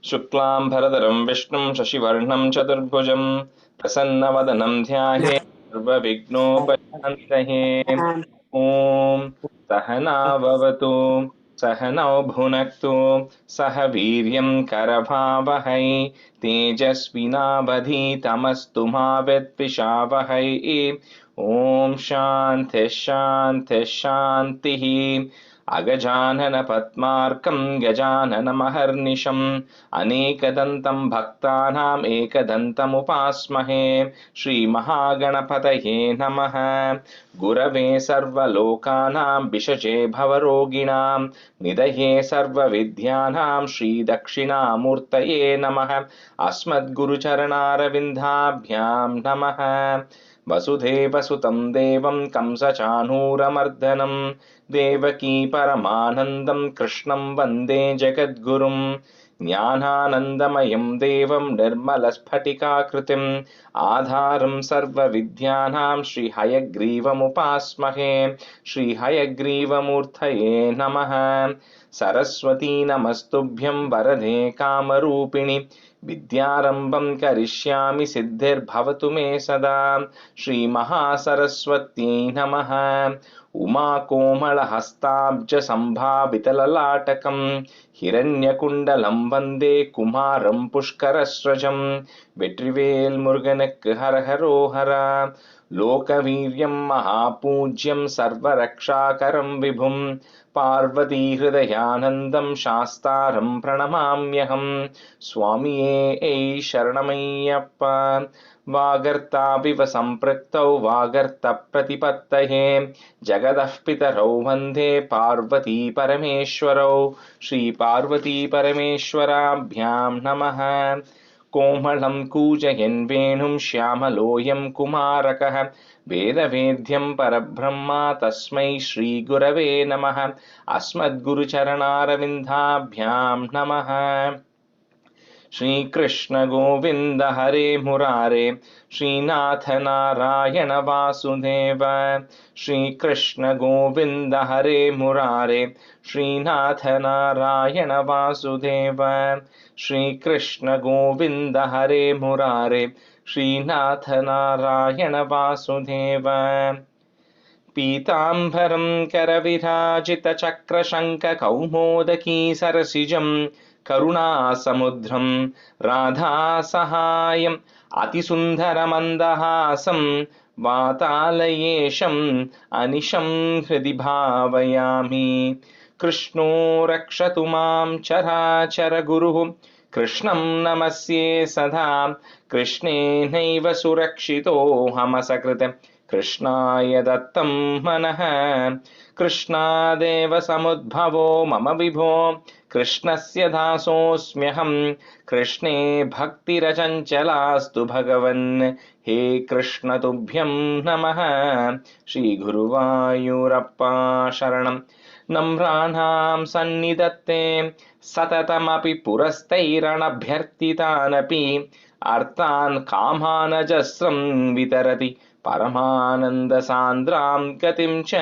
शुक्लांबरधरं विष्णुं शशिवर्णं चतुर्भुजं प्रसन्नवदनं ध्यायेत् सर्वविघ्नोपशान्तये। ॐ सहना भवतु सहनौ भुनक्तु सह वीर्यं करभावहै तेजस्विनावधीतमस्तु मा विद्विषावहै। ॐ शान्तिः शान्तिः शान्तिः। अगजानन पद्मार्कं गजाननमहर्निशम् अनेकदन्तं भक्तानाम् एकदन्तमुपास्महे। श्रीमहागणपतये नमः। गुरवे सर्वलोकानां विषजे भवरोगिणां निधये सर्वविद्यानां श्रीदक्षिणामूर्तये नमः। अस्मद्गुरुचरणारविन्दाभ्यां नमः। वसुदेवसुतं देवं कंसचाणूरमर्दनं देवकी परमानन्दं कृष्णं वन्दे जगद्गुरुं। ज्ञानानन्दमयं देवं निर्मलस्फटिकाकृतिम् आधारं सर्वविद्यानां श्रीहयग्रीवमुपास्महे। श्रीहयग्रीवमूर्तये नमः। सरस्वती नमस्तुभ्यं वरदे कामरूपिणि विद्यारम्भं करिष्यामि सिद्धिर्भवतु मे सदा। श्रीमहासरस्वत्यै नमः। उमाकोमलहस्ताब्जसम्भावितललाटकं हिरण्यकुण्डलं वन्दे कुमारं पुष्करस्रजं। வெற்றிவேல் முருகனுக்கு ஹரஹரோஹரா. லோகவீரியம் மகாபூஜ்யம் சர்வரக்ஷாகரம் விபும் பார்வதீஹிருதயானந்தம் சாஸ்தாரம் பிரணமாம்யகம். சுவாமியே சரணமையப்பா. वागर्ताविव सम्पृक्तौ वागर्तप्रतिपत्तये जगदः पितरौ वन्दे पार्वती परमेश्वरौ। श्रीपार्वतीपरमेश्वराभ्यां नमः। कोमलं कूजयन् वेणुं श्यामलोऽयं कुमारकः वेदवेद्यं परब्रह्मा तस्मै श्रीगुरवे नमः। अस्मद्गुरुचरणारविन्दाभ्यां नमः। श्रीकृष्ण गोविन्द हरे मुरारे श्रीनाथ नारायण वासुदेव। श्रीकृष्ण गोविन्द हरे मुरारे श्रीनाथ नारायण वासुदेव। श्रीकृष्ण गोविन्द हरे मुरारे श्रीनाथ नारायण वासुदेव। पीताम्बरं करविराजितचक्रशङ्खकौमोदकी सरसिजं करुणासमुद्रं राधासहायम् अतिसुन्दरमन्दहासं वातालयेशम् अनिशं हृदि भावयामि। कृष्णो रक्षतु मां चराचरगुरुः कृष्णं नमस्ये सदा। कृष्णेनैव सुरक्षितोऽहमसकृत् कृष्णाय दत्तं मनः। कृष्णादेव समुद्भवो मम विभो कृष्णस्य दासोऽस्म्यहं। कृष्णे भक्तिरचञ्चलास्तु भगवन् हे कृष्ण तुभ्यं नमः। श्रीगुरुवायूरप्पा शरणं। नम्राणां सन्निधत्ते सततमपि पुरस्तैरणभ्यर्थितानपि अर्थान् कामानजस्रं वितरति परमानन्दसान्द्रां गतिं च।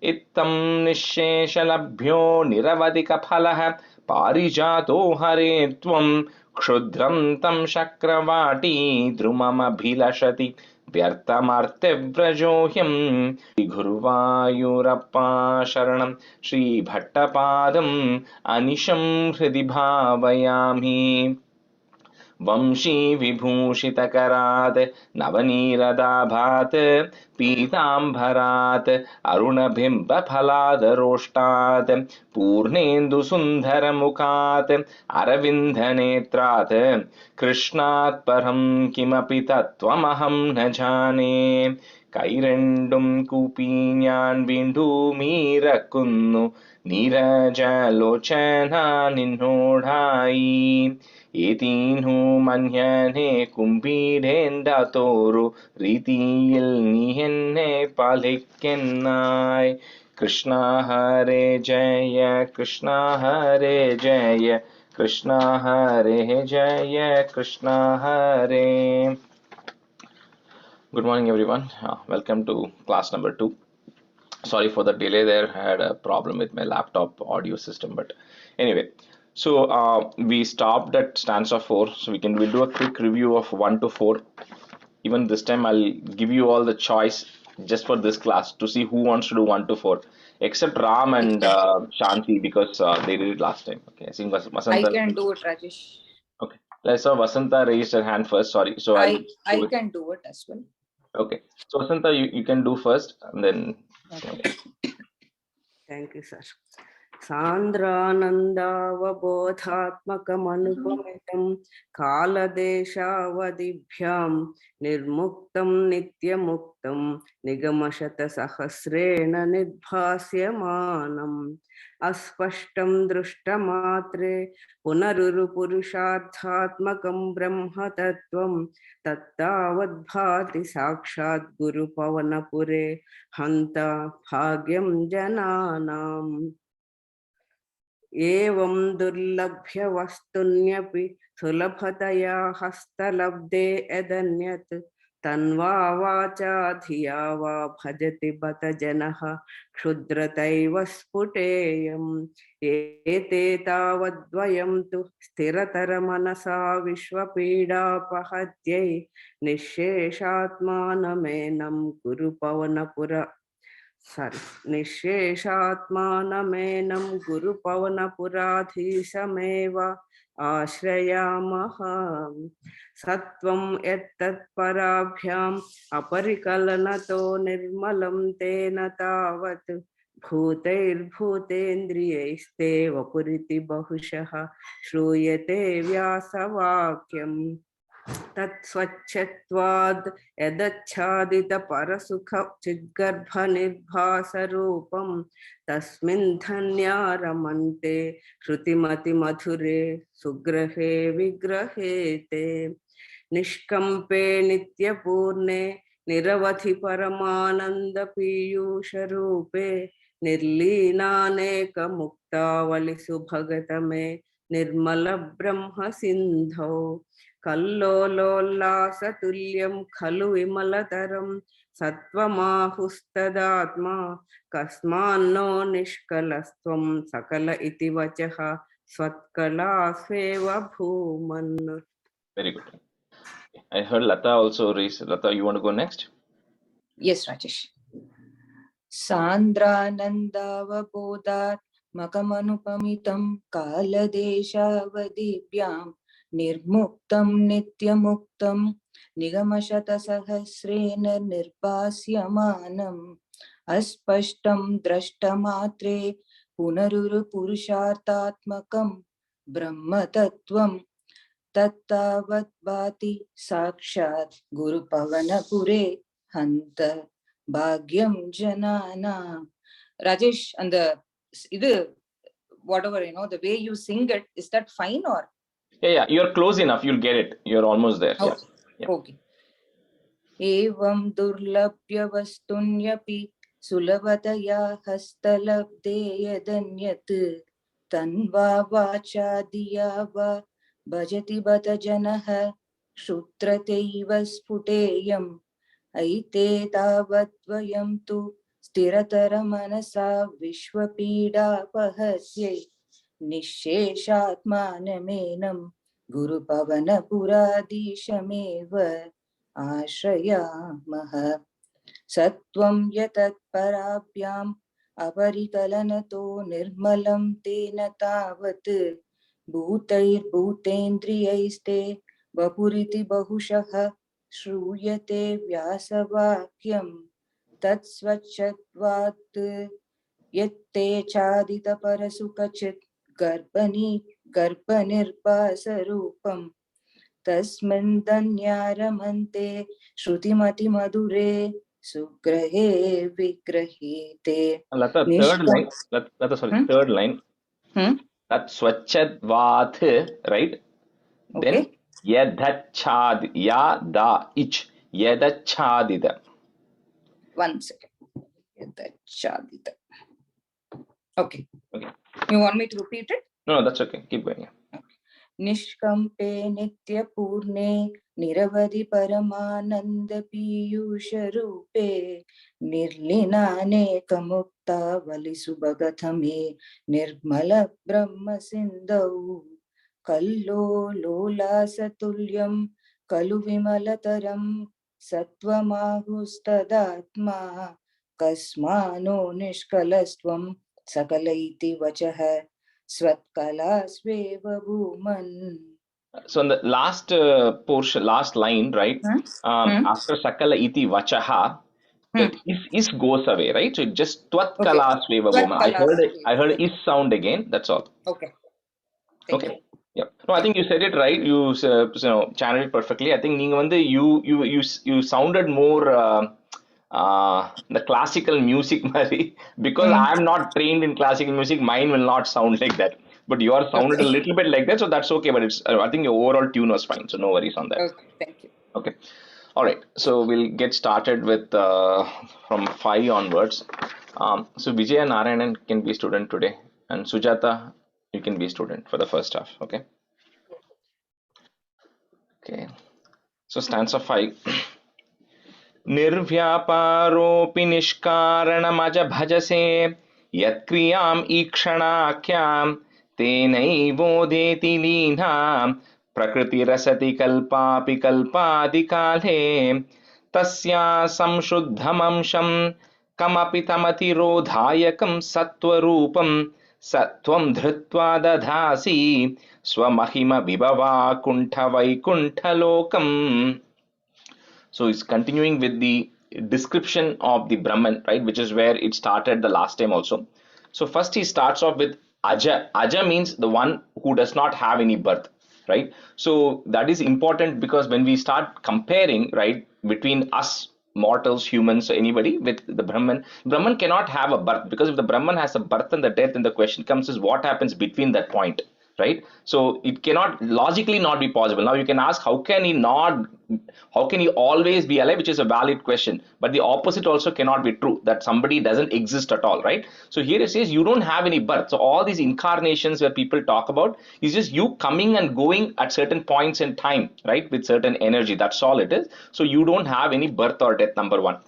इत्थं निःशेषलभ्यो निरवधिकफलः पारिजातो हरे त्वं क्षुद्रं तं शक्रवाटी द्रुममभिलषति व्यर्थमर्त्यव्रजोऽयं। श्रीगुरुवायूरप्पा शरणं। श्रीभट्टपादम् अनिशं हृदि भावयामि। वंशी विभूषितकरात् नवनीरदाभात् पीताम्बरात् अरुणबिम्बफलादरोष्टात् पूर्णेन्दुसुन्दरमुखात् अरविन्दनेत्रात् कृष्णात् परं किमपि तत्त्वमहं न जाने। കൈരണ്ടും കൂപ്പി ഞാൻ വീണ്ടുമീറക്കുന്നു നീരജലോചന നിന്നോടായി. ഏതീനു മഞ്ഞനെ കുമ്പിടേണ്ടതോരു രീതിയിൽ നീ എന്നെ പാലിക്കെന്നായി. കൃഷ്ണ ഹരേ ജയ കൃഷ്ണ ഹരേ ജയ കൃഷ്ണ ഹരേ ജയ കൃഷ്ണ ഹരേ. Good morning everyone. Welcome to class number 2. Sorry for the delay there. I had a problem with my laptop audio system, but anyway, So we stopped at stanza 4, so we'll do a quick review of 1 to 4. Even this time I'll give you all the choice just for this class to see who wants to do 1 to 4, except Ram and Shanti, because they did it last time. Okay, I think I Vasanta. can do it, Rajesh. Okay, let's saw Vasanta raised her hand first. Sorry, so I'll go I with. can do it as well. Okay, so Vasanta, you can do first, and then. Okay. Thank you, sir. सान्द्रानन्दावबोधात्मकमनुपमितं कालदेशावधिभ्यां निर्मुक्तं नित्यमुक्तं निगमशतसहस्रेण निर्भास्यमानम् अस्पष्टं दृष्टमात्रे पुनरुरुपुरुषार्थात्मकं ब्रह्मतत्त्वं तत्तावद्भाति साक्षात् गुरुपवनपुरे हन्ता भाग्यं जनानाम् एवं दुर्लभ्य वस्तुन्यपि सुलभतया हस्तलब्धे यदन्यत् तन्वा वाचा धिया वा भजति बत जनः क्षुद्रतैव स्फुटेयम् एते तावद्वयं तु स्थिरतरमनसा विश्वपीडापहत्यै निःशेषात्मानमेनं गुरुपवनपुर निःशेषात्मानमेनं गुरुपवनपुराधीशमेव आश्रयामः सत्वं यत्तत्पराभ्याम् अपरिकलनतो निर्मलं तेन तावत् भूतैर्भूतेन्द्रियैस्ते वपुरिति बहुशः श्रूयते व्यासवाक्यम् तत्स्वच्छत्वाद् यदच्छादितपरसुख चिद्गर्भनिर्भासरूपं तस्मिन् धन्या रमन्ते श्रुतिमतिमधुरे सुग्रहे विग्रहे ते निष्कम्पे नित्यपूर्णे निरवधि परमानन्दपीयूषरूपे निर्लीनानेकमुक्तावलिसुभगतमे निर्मलब्रह्मसिन्धौ कल्लोलोल्लासतुल्यं खलु विमलतरं सत्त्वमाहुस्तदात्मा कस्मान्नो निष्कलस्त्वं सकल इति वचः स्वत्कलास्वेव भूमन्. Very good. I heard Lata also raised. Lata, you want to go next? Yes, Rajesh. Sandranandavabodhat makamanupamitam kaladeshavadibhyam निर्मुक्तं नित्यमुक्तं निगमशतसहस्रेण निर्भास्यमानम् अस्पष्टं दृष्टमात्रे पुनरुरुपुरुषार्थात्मकं ब्रह्मतत्त्वं तत्तावद्भाति साक्षात् गुरुपवनपुरे हन्त भाग्यं जनानाम्. Rajesh, and whatever, the way you sing it, is that fine or? Yeah, you're close enough. You'll get it. You're almost there. Okay. Yeah. Okay. Evam durlabhya vastunyapि सुलभतया हस्तलब्धे यदन्यत् तन्वा वाचा धिया वा भजति बत जनः क्षुद्रतैव स्फुटेयम् ऐते तावद्वयं तु स्थिरतरमनसा विश्वपीडापहस्यै निःशेषात्मानमेनं गुरुपवनपुराधीशमेव आश्रयामः सत्वं यत्तत्पराभ्याम् अपरिकलनतो निर्मलं तेन तावत् भूतैर्भूतेन्द्रियैस्ते वपुरिति बहुशः श्रूयते व्यासवाक्यम् तत्स्वच्छत्वात् यत्ते चादितपरसुखचित् गर्भनिर्भासरूपम् तस्मिन् धन्या रमन्ते श्रुतिमतिमधुरे सुग्रहे विग्रहीते. Lata, third line. Lata, sorry, third line. That swachadvat, right? Okay. Then yadachad, yada ich, yadachadida. 1 second. Yadachadida. Okay. You want me to repeat it? No, that's okay. Keep going. Okay. निष्कम्पे नित्यपूर्णे निरवधि परमानन्द पीयूषरूपे निर्लिनानेकमुक्तावलिसुभगतमे निर्मल ब्रह्मसिन्धौ कल्लोलोलासतुल्यं खलु विमलतरं सत्त्वमाहुस्तदात्मा कस्मानो निष्कलस्त्वं सकल इति वचः स्वत्कलास्वेव भूमन्. So in the last portion, last line, right? After sakala iti vachaha, that is goes away, right? So it just tvat kala sveva bhuma. I heard is sound again. That's all. Okay. Thank you. Yeah. No, I think you said it right. You channeled it perfectly. I think you sounded more the classical music, Mari, because I am not trained in classical music. Mine will not sound like that. But yours sounded a little bit like that, so that's okay. But it's I think your overall tune was fine, so no worries on that. Okay, thank you. Okay. All right. So we'll get started with from 5 onwards. So Vijaya Narayanan can be student today, and Sujata, you can be student for the first half. Okay. Okay. So stanza 5. निर्व्यापारोऽपि निष्कारणमज भजसे यत्क्रियाम् ईक्षणाख्याम् तेनैवोदेति लीनाम् प्रकृतिरसति कल्पापि कल्पादिकाले तस्या संशुद्धमंशं कमपि तमतिरोधायकं सत्त्वरूपं सत्त्वं धृत्वा दधासि स्वमहिम विभवा कुण्ठवैकुण्ठलोकम्. So it's continuing with the description of the Brahman, right, which is where it started the last time also. So first he starts off with Aja. Aja means the one who does not have any birth, right? So that is important because when we start comparing, right, between us mortals, humans, anybody with the Brahman, Brahman cannot have a birth, because if the Brahman has a birth and the death, then the question comes is what happens between that point, right? So it cannot logically not be possible. Now you can ask, how can he always be alive, which is a valid question, but the opposite also cannot be true, that somebody doesn't exist at all, right? So here it says you don't have any birth. So all these incarnations where people talk about is just you coming and going at certain points in time, right, with certain energy. That's all it is. So you don't have any birth or death, number one.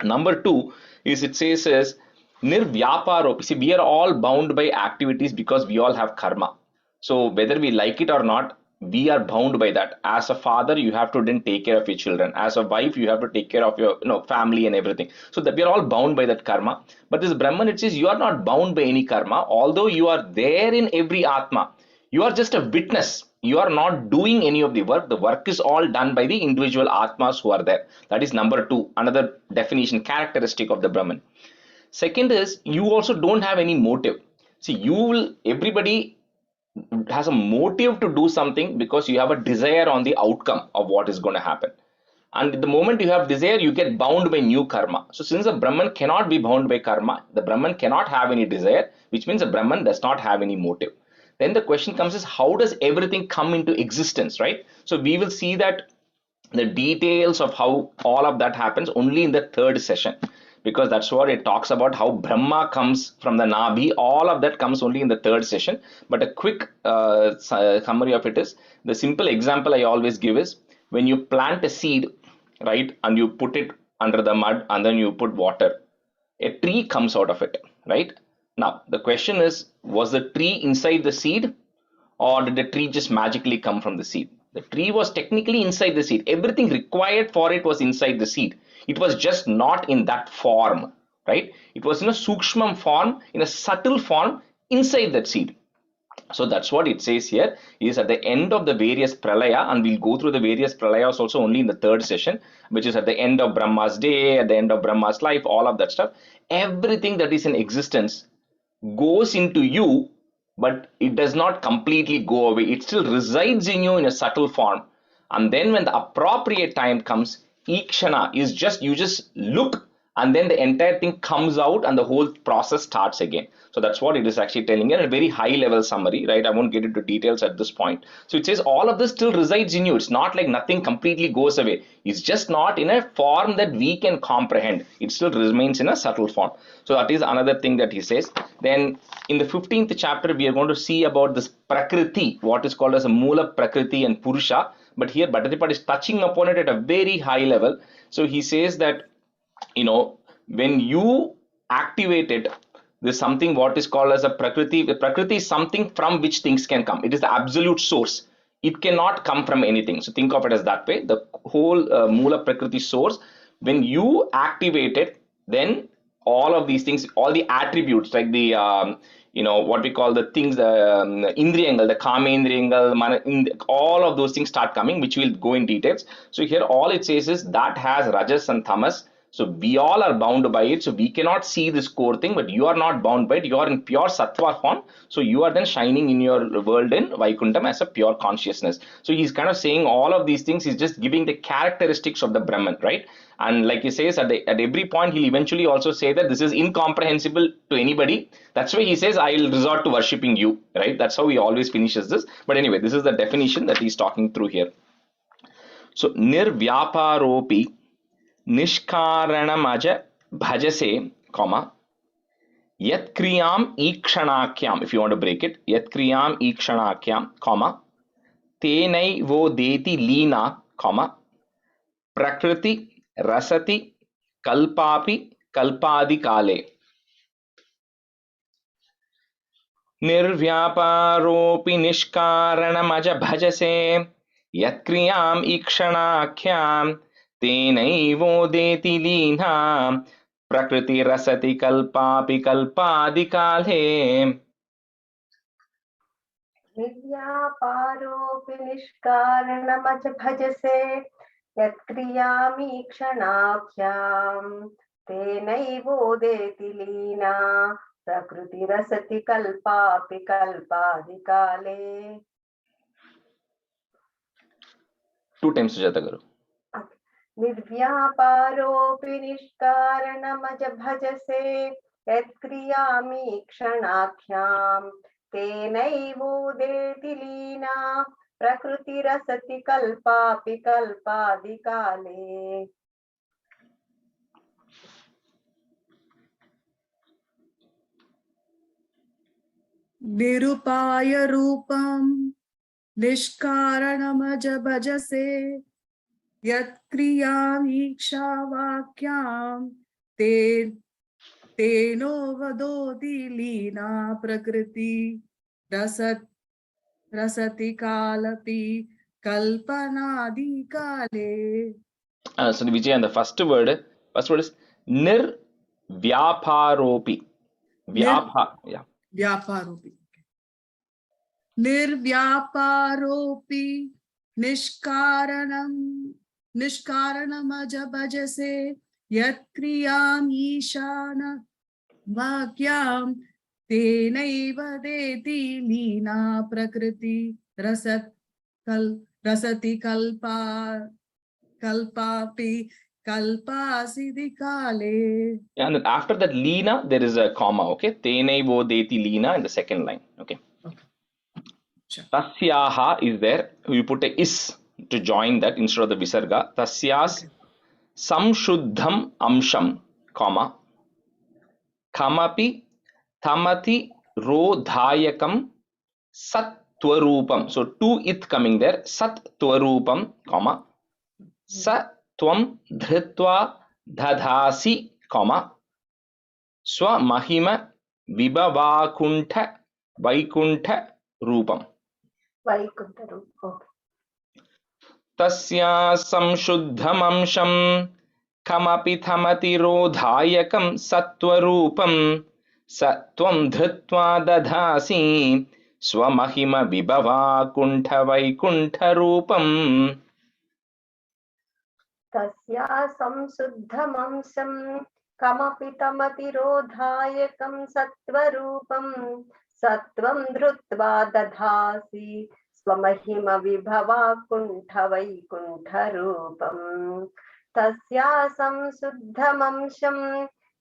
Number two is it says is nirvyaparo. See, we are all bound by activities because we all have karma. So whether we like it or not, we are bound by that. As a father, you have to then take care of your children. As a wife, you have to take care of your family and everything. So that we are all bound by that karma. But this Brahman, it says you are not bound by any karma. Although you are there in every Atma, you are just a witness. You are not doing any of the work. The work is all done by the individual Atmas who are there. That is number two, another definition, characteristic of the Brahman. Second is you also don't have any motive. See, everybody has a motive to do something because you have a desire on the outcome of what is going to happen. And the moment you have desire, you get bound by new karma. So since the Brahman cannot be bound by karma, the Brahman cannot have any desire, which means the Brahman does not have any motive. Then the question comes is, how does everything come into existence, right? So we will see that the details of how all of that happens only in the third session, because that's what it talks about, how Brahma comes from the Nabhi. All of that comes only in the third session. But a quick summary of it is, the simple example I always give is, when you plant a seed, right, and you put it under the mud and then you put water, a tree comes out of it, right? Now the question is, was the tree inside the seed, or did the tree just magically come from the seed? The tree was technically inside the seed. Everything required for it was inside the seed. It was just not in that form, right? It was in a sukshmam form, in a subtle form inside that seed. So that's what it says here, is at the end of the various pralaya, and we'll go through the various pralayas also only in the third session, which is at the end of Brahma's day, at the end of Brahma's life, all of that stuff. Everything that is in existence goes into you, but it does not completely go away. It still resides in you in a subtle form. And then when the appropriate time comes, ikshana is just, you just look and then the entire thing comes out and the whole process starts again. So that's what it is actually telling you in a very high level summary, right? I won't get into details at this point. So it says all of this still resides in you. It's not like nothing completely goes away. It's just not in a form that we can comprehend. It still remains in a subtle form. So that is another thing that he says. Then in the 15th chapter, we are going to see about this Prakriti, what is called as a Mula Prakriti and Purusha. But here Bhattacharya is touching upon it at a very high level. So he says that, when you activate it, there's something what is called as a Prakriti. The Prakriti is something from which things can come. It is the absolute source. It cannot come from anything. So think of it as that way. The whole Mula Prakriti source, when you activate it, then all of these things, all the attributes, like the what we call the things, the indriyangal, the kama indriyangal, all of those things start coming, which we'll go in details. So here all it says is that has rajas and tamas. So we all are bound by it. So we cannot see this core thing, but you are not bound by it. You are in pure sattva form. So you are then shining in your world in Vaikuntham as a pure consciousness. So he's kind of saying all of these things. He's just giving the characteristics of the Brahman, right? And like he says, at every point, he'll eventually also say that this is incomprehensible to anybody. That's why he says, I'll resort to worshipping you, right? That's how he always finishes this. But anyway, this is the definition that he's talking through here. So, nirvyaparopi nishkaranamaja bhajase, comma, yat kriyam ikshanakyam, if you want to break it, yat kriyam ikshanakyam, comma, tenai vo deti lina, comma, prakriti rasati kalpapi kalpadi kale. Nirvyaparopi nishkaranamaja bhajase yatkryam ikshanakyam tenaivo deti lina prakriti rasati kalpapi kalpadi kale. Nirvyaparopi nishkaranamaj bhajase yatkriyameekshanakyam tenaivo deti lina prakriti rasati kalpapi kalpadi kale. 2 times Sujata Garu. Nirvyaparopi nishkaranamaj bhajase yatkriyameekshanakyam tenaivo deti lina prakriti rasati kalpapi kalpadi kale. Nirupaya rupam nishkaranamaja bhajase yat kriyam iksha vakyam teno vadoti lina prakriti rasati kalapi kalpanadi kale. So Vijay, and the first word is nir vyaparopi. Yeah. Vyaparopi. Nirvyaparopi nishkaranamaja bhajase yat kriyam ishana vakyam tenaiva deti lina prakriti rasati kalpapi kalpasidi kale. Yeah, and then after that lina, there is a comma, okay? Tenaivo deti lina in the second line, okay? Sure. Tasyaha is there. You put a is to join that instead of the visarga. Tasyas samshuddham amsham, comma, kamapi tamati rodhayakam sattvarupam. So two it coming there. Sattvarupam, comma, sa tvam dhritva dadhasi, comma, swa mahima vibhavakuntha vaikuntha rupam. Vaikuntha rupam. Tasya samshuddhamamsham kamapi thamati rodhayakam sattvarupam satvam dhritva dadhasi swamahima vibhava kuntha vaikuntha rupam. Tasya samsuddhamamsam kamapi tamatirodhayakam sattvarupam sattvam dhrutva dadhasi swamahima vibhava kuntha vaikuntha rupam. तस्यासं शुद्धमंशं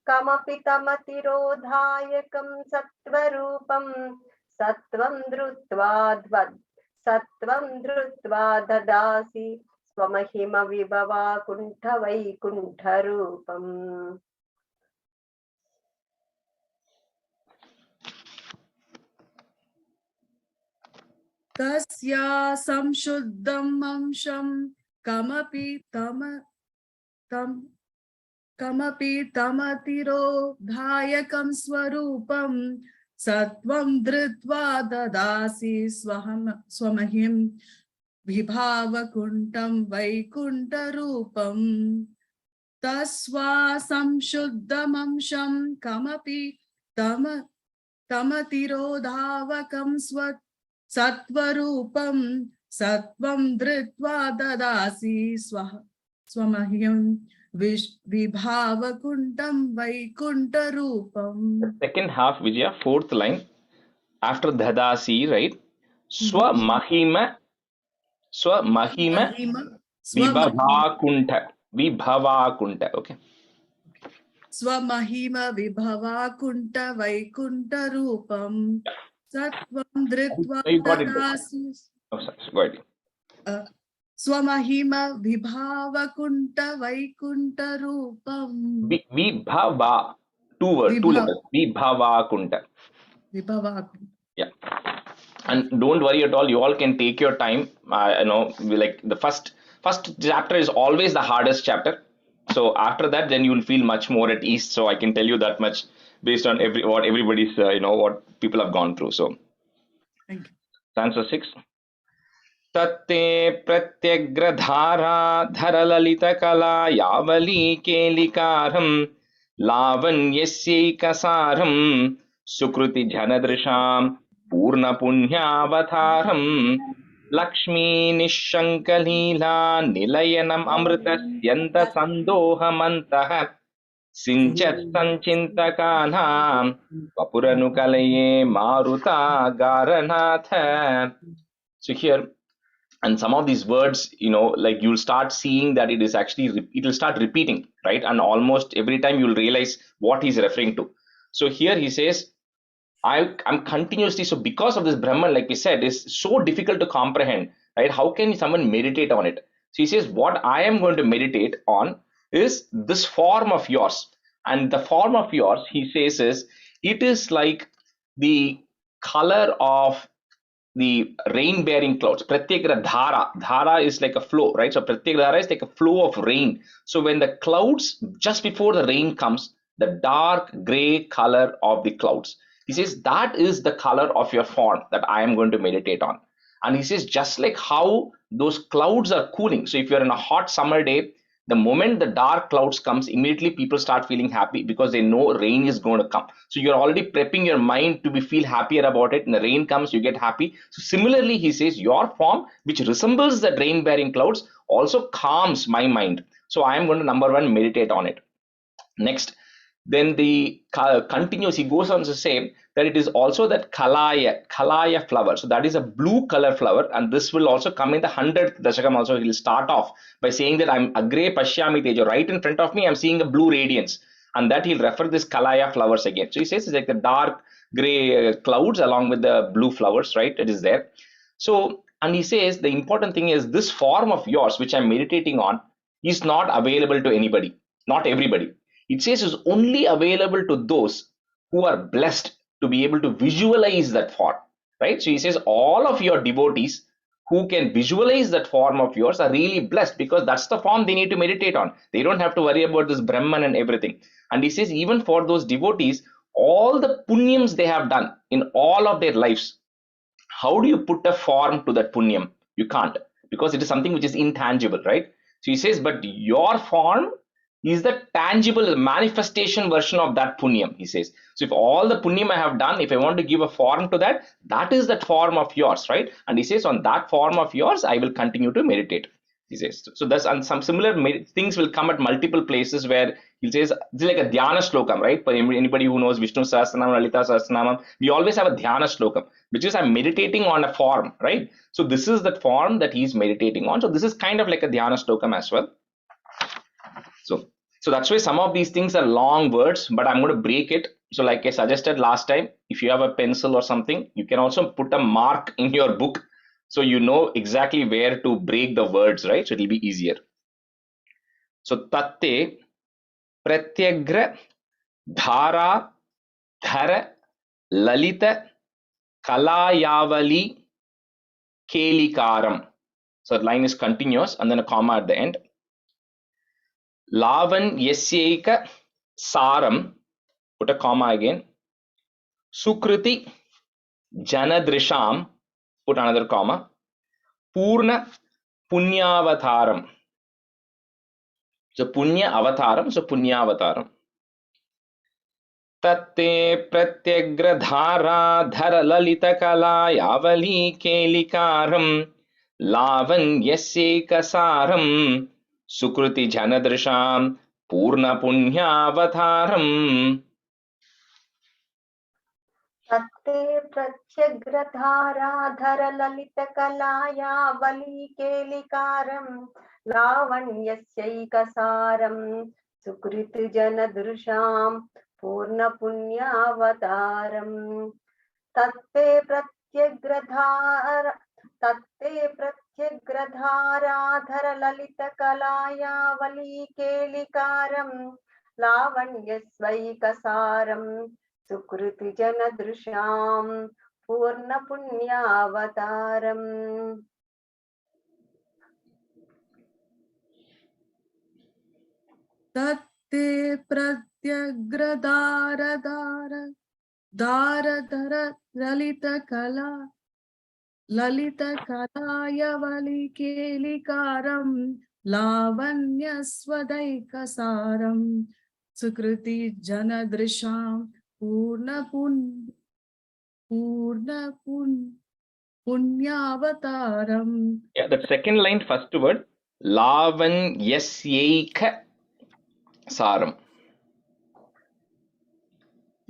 कमपि तमतिरोधायकं सत्त्वरूपं सत्त्वं धृत्वा ददासि स्वमहिमविभवाकुण्ठवैकुण्ठरूपम्. तस्या संशुद्धम् अंशं कमपि तमतिरोधायकं स्वरूपं सत्वं धृत्वा ददासि स्वमहिं विभावकुण्ठं वैकुण्ठरूपम्. तस्वा संशुद्धमंशं कमपि तमतिरोधावकं सत्वरूपं सत्वं धृत्वा ददासि स्वमह्यं विभावकुण्ठं वैकुण्ठरूपम्. Second half, Vijaya, fourth line. After Dadasi, right? Swamahima Vibhavakunta. Okay. Swamahima Vibhavakunta Vaikuntarupam Sattvam Dritva You got it. Dadasi. Oh, sorry. Go ahead. Swamahima Vibhavakunta Vaikuntarupam. Vibhava. Two words, two letters. Vibhavakunta. Vibhavakunta. Yeah. And don't worry at all. You all can take your time. Like the first chapter is always the hardest chapter. So after that, then you will feel much more at ease. So I can tell you that much based on what everybody's, what people have gone through. So, thank you. Stanza 6. Tatte pratyagradhara dharalita kala yavali kelikaram lavanyasyaikasaram sukruti janadrisham purna punyavataram Lakshmi Nishankalila Nilayanam Amritasyanta Sandohamantah Sinchat Sanchintakanam Vapuranukalaye Maruta Garanatha. So here, and some of these words, like you'll start seeing that it is actually, it will start repeating, right? And almost every time you'll realize what he's referring to. So here he says, I'm continuously, so because of this Brahman, like we said, is so difficult to comprehend, right? How can someone meditate on it? So he says, what I am going to meditate on is this form of yours. And the form of yours, he says, is it is like the color of the rain-bearing clouds. Pratyakara dhara. Dhara is like a flow, right? So pratyakara dhara is like a flow of rain. So when the clouds, just before the rain comes, the dark gray color of the clouds, he says that is the color of your form that I am going to meditate on. And he says just like how those clouds are cooling. So if you're in a hot summer day, the moment the dark clouds comes, immediately people start feeling happy because they know rain is going to come. So you're already prepping your mind to feel happier about it. And the rain comes, you get happy. So similarly, he says your form, which resembles the rain bearing clouds, also calms my mind. So I am going to, number one, meditate on it. Next, then the continues, he goes on to say that it is also that kalaya flower. So that is a blue color flower, and this will also come in the 100th Dasakam. Also, he'll start off by saying that I'm agre pashyami tejo, right in front of me, I'm seeing a blue radiance, and that he'll refer this kalaya flowers again. So he says it's like the dark gray clouds along with the blue flowers, right? It is there. So, and he says the important thing is this form of yours, which I'm meditating on, is not available to anybody, not everybody. It says is only available to those who are blessed to be able to visualize that form, right? So he says all of your devotees who can visualize that form of yours are really blessed because that's the form they need to meditate on. They don't have to worry about this Brahman and everything. And he says even for those devotees, all the punyams they have done in all of their lives, how do you put a form to that punyam? You can't, because it is something which is intangible, right? So he says, but your form is the tangible manifestation version of that punyam, he says. So if all the punyam I have done, if I want to give a form to that, that is that form of yours, right? And he says on that form of yours, I will continue to meditate, he says. So that's, and some similar things will come at multiple places where he says, this is like a dhyana slokam, right? For anybody who knows Vishnu Sahasranam, Lalita Sahasranam, we always have a dhyana slokam, which is I'm meditating on a form, right? So this is that form that he's meditating on. So this is kind of like a dhyana slokam as well. So that's why some of these things are long words, but I'm going to break it. So like I suggested last time, if you have a pencil or something, you can also put a mark in your book so you know exactly where to break the words, right? So it'll be easier. So tatte pratyagra dhara dhara lalita kalayavali kelikaram. So the line is continuous and then a comma at the end. Lavan yasyaika saram, put a comma again. Sukriti janadrisham, put another comma. Purna punyavataram. So punya avataram, so punyavataram. Tatte pratyagradhara dhara lalita kala yavali kelikaram lavanyasekasaram sukruti janadrisham purna punyavataram. तत्ते प्रत्यग्रधाराधर ललितकलायावलीकेलिकारं लावण्यस्यैकसारं सुकृतिजनदृशां पूर्णपुण्यावतारम् तत्ते प्रत्यग्रधाराधर ललितकलायावलीकेलिकारं लावण्यस्वैकसारं सुकृतिजनदृशां पूर्णपुण्यावतारम् तत्ते प्रत्यग्रदारदार ललितकलायवलिकेलिकारं लावण्यस्वदैकसारं सुकृति जनदृशां पुण्यavataram. Yeah, the second line, first word, lavanyasyaika saram.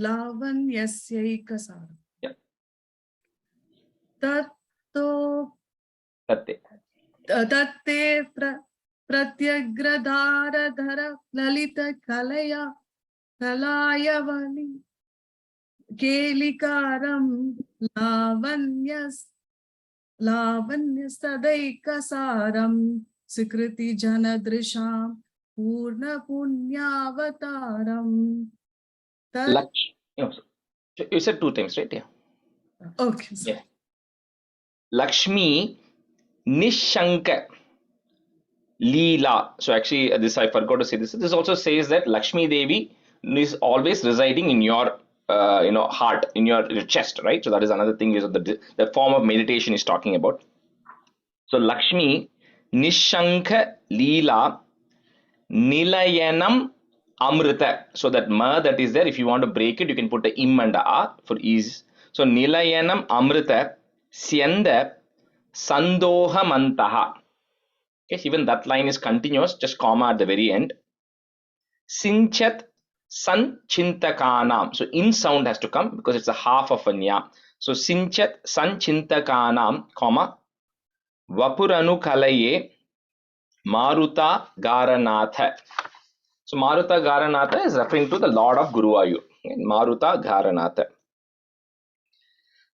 Lavanyasyaikasaram. Yeah. Tatte pratyagradharadhara lalita kalayavali kelikaram lavanyasadaikasaram sukriti janadrisham purna punyavataram. You said two times, right? Yeah. Okay. Yeah. Lakshmi Nishanka Leela. So actually, this I forgot to say this. This also says that Lakshmi Devi is always residing in your heart, in your chest, right? So that is another thing is the form of meditation is talking about. So Lakshmi Nishanka Leela Nilayanam Amrita. So that ma that is there, if you want to break it, you can put a im and a a for ease. So Nilayanam Amrita Syanda Sandohamantaha. Okay, even that line is continuous, just comma at the very end. Sinchat Sanchintakanam. So in sound has to come because it's a half of a nya. So Sinchat Sanchintakanam, comma Vapuranu Kalaye Maruta Garanatha. So Maruta Garanatha is referring to the Lord of Guruvayur. Maruta Garanatha.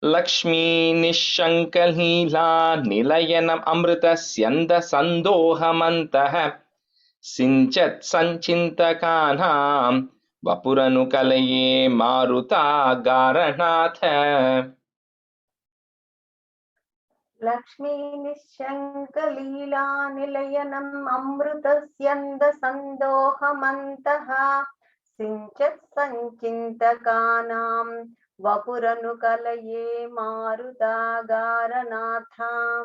Lakshmi Nishankalhila Nilayanam Amrita Syanda Sandohamantaha Sinchat Sanchintakanam Vapuranu Kalaye Maruta Garanatha. Lakshmi निःशङ्कलीला निलयनम् अमृतस्यन्दसन्दोहमन्तः सिञ्चत् सञ्चिन्तकानां वपुरनुकलये मारुतागारनाथां.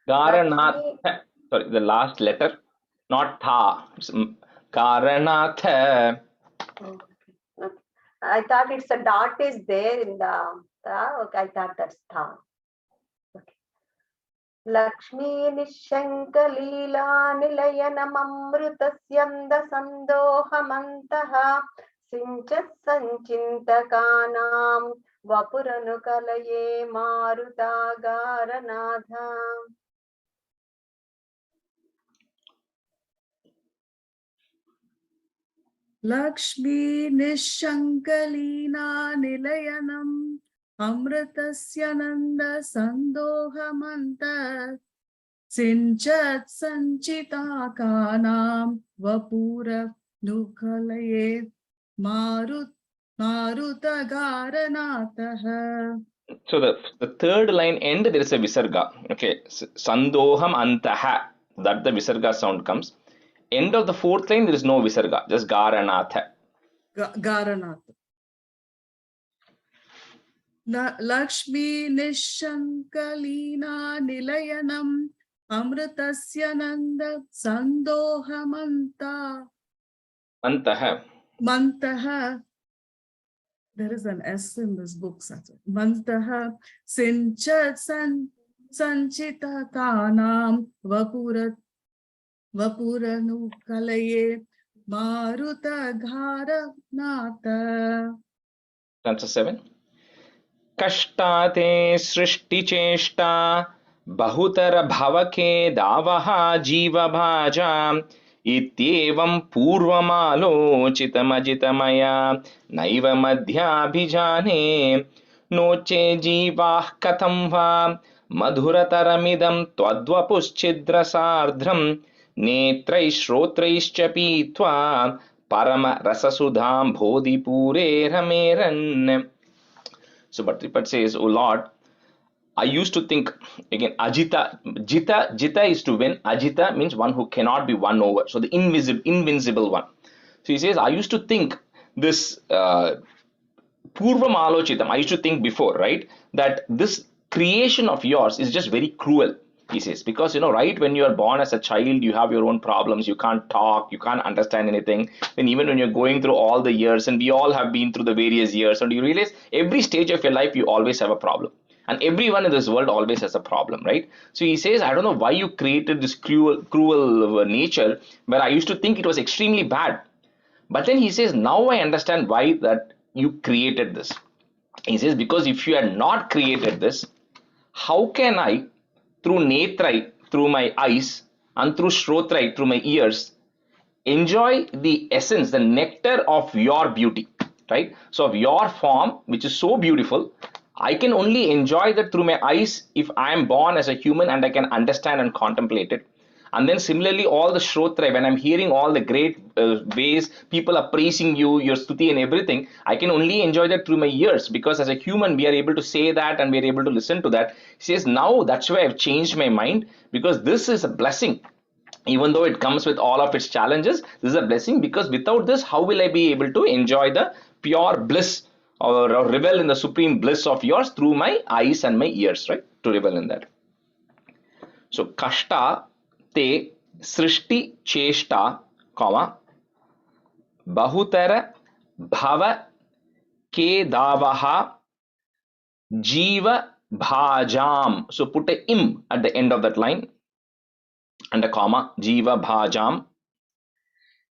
Garanatha. Sorry, the last letter, not tha. Garanatha. Okay. I thought it's a dot is there in the tha. Okay, I thought that's tha. Lakshmi निःशङ्कलीला निलयनममृतस्यन्दसन्दोहमन्तः सिञ्चत् सञ्चिन्तकानां वपुरनुकलये मारुतागारनाथा. Lakshmi Nishankalina Nilayanam Amritasya Nanda Sandohamanta Sinchat Sanchitakanam Vapura Nukalaye Marutagaranataha. So the third line end there is a visarga. Okay, sandoham antaha. That the visarga sound comes. End of the fourth line there is no visarga, just garanatha. Garanatha. Lakshmi Nishankalina Nilayanam Amritasya Nanda Sandohamanta Antaha. Mantaha. There is an S in this book. Mantaha Sinchat Sanchita Kanam Vapuranu Kalaye Maruta Ghara Nata. Stanza 7. Kashtate srishti cheshta bahutara bhavake davaha jiva bhajam ityevam purvamalochitamajitmaya naiva madhyabhijane noche jivah katham va madhurataramidam twadvapuschidra netrai shrotraischa pitva parama rasasudham bodhipure rameran. So Bhattacharya says, "O Lord, I used to think," again, Ajita, Jita is to win. Ajita means one who cannot be won over. So the invincible one. So he says, I used to think this Purvam Alochitam. I used to think before, right, that this creation of yours is just very cruel. He says, because right when you are born as a child, you have your own problems. You can't talk, you can't understand anything. Then even when you're going through all the years, and we all have been through the various years, and you realize every stage of your life you always have a problem, and everyone in this world always has a problem, right? So he says, I don't know why you created this cruel nature, where I used to think it was extremely bad. But then he says, now I understand why that you created this. He says, because if you had not created this, how can I, through netrai, through my eyes, and through shrotrai, through my ears, enjoy the essence, the nectar of your beauty, right? So of your form, which is so beautiful, I can only enjoy that through my eyes if I am born as a human and I can understand and contemplate it. And then similarly, all the shrotra, when I'm hearing all the great ways people are praising you, your stuti and everything, I can only enjoy that through my ears, because as a human, we are able to say that and we are able to listen to that. He says, now that's why I've changed my mind, because this is a blessing. Even though it comes with all of its challenges, this is a blessing, because without this, how will I be able to enjoy the pure bliss or revel in the supreme bliss of yours through my eyes and my ears, right? To revel in that. So, kashta te srishti cheshta, comma, bahutara bhava ke davaha jiva bhajam. So, put a im at the end of that line and a comma, jiva bhajam.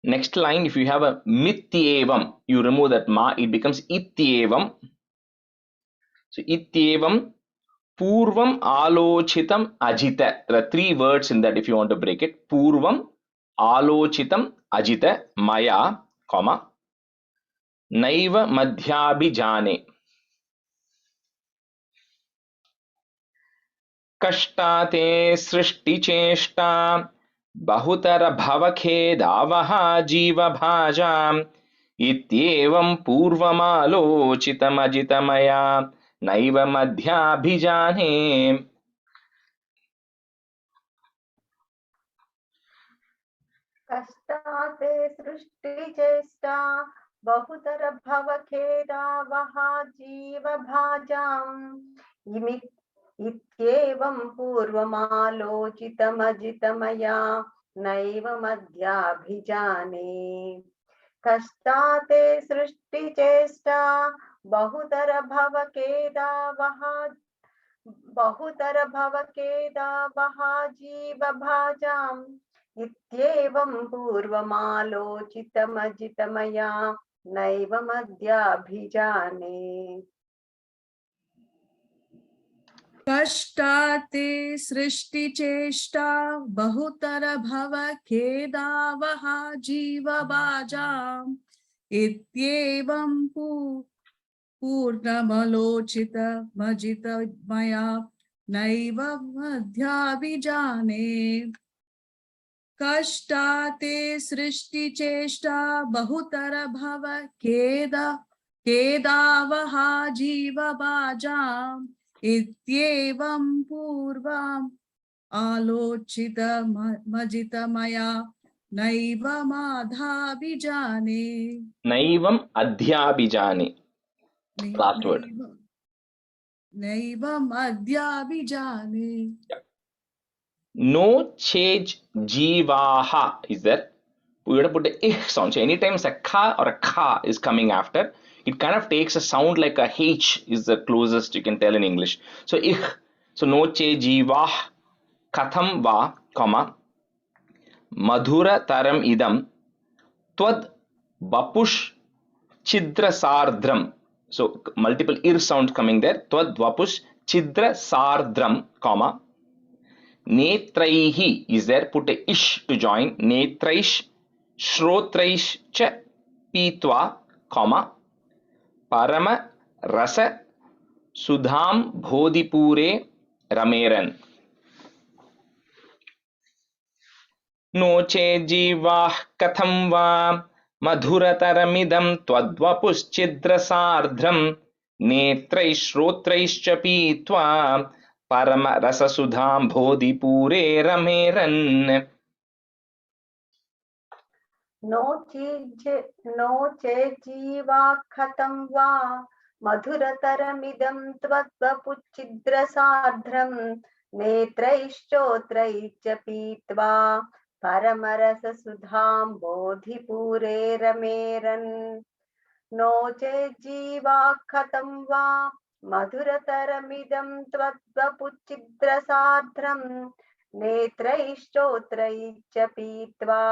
Next line, if you have a mityevam, you remove that ma, it becomes ityevam. So ityevam purvam alochitam ajita. There are three words in that if you want to break it. Purvam alochitam ajita maya, comma, naiva madhyabhijane. Kashtate srishti cheshta bahutara bhavakhedavaha jiva bhajam ityevam purvamalochitamajitmaya naiva madhyabhijane. कष्टाते सृष्टिचेष्टा बहुतर भवखेदावः जीवभाजाम् इत्येवं पूर्वमालोचितमजितमया नैव मध्याभिजाने कष्टाते सृष्टिचेष्टा बहुतर भवखेदावः जीवभाजाम् इत्येवं पूर्वमालोचितमजितमया नैव मध्याभिजाने Kashtate srishti cheshta bahutar bhava kedavaha jiva bhajam इत्येवं पूर्णमलोचितमजितमया नैव मध्याभिजाने कष्टाते सृष्टिचेष्टा बहुतर भव केदावहा जीवबाजाम् इत्येवं पूर्वम् आलोचितमजितमया नैव माधाभिजाने Naivam adhyabhijane. Last word. नैवम् अद्याभिजाने. No change jivaha is there. We have to put the ich sound. So anytime a ka or a kha is coming after, it kind of takes a sound like a h is the closest you can tell in English. So ich. So no che jivah katham va, comma, madhura taram idam, tvad vapush chidra sardram. So multiple ir sounds coming there. Tvad vapush chidra sardram, comma, netraihi is there, put a ish to join, netraish shrotraish cha pitva, comma, parama rasa sudham bodhipure rameran. No che jivah katham va madhurataramidam twadvapuschidra sardram netraish shrotraish cha pitva parama rasa sudham bodhipure rameran. नो चेज्जीवा कथं वा मधुरतरमिदं त्वद्वपुच्छिद्रसार्द्रं नेत्रैश्चोत्रैश्च पीत्वा परमरससुधां बोधिपूरे रमेरन् नो चेज्जीवा कथं वा मधुरतरमिदं त्वद्वपुच्छिद्रसार्द्रं नेत्रैश्चोत्रैश्च पीत्वा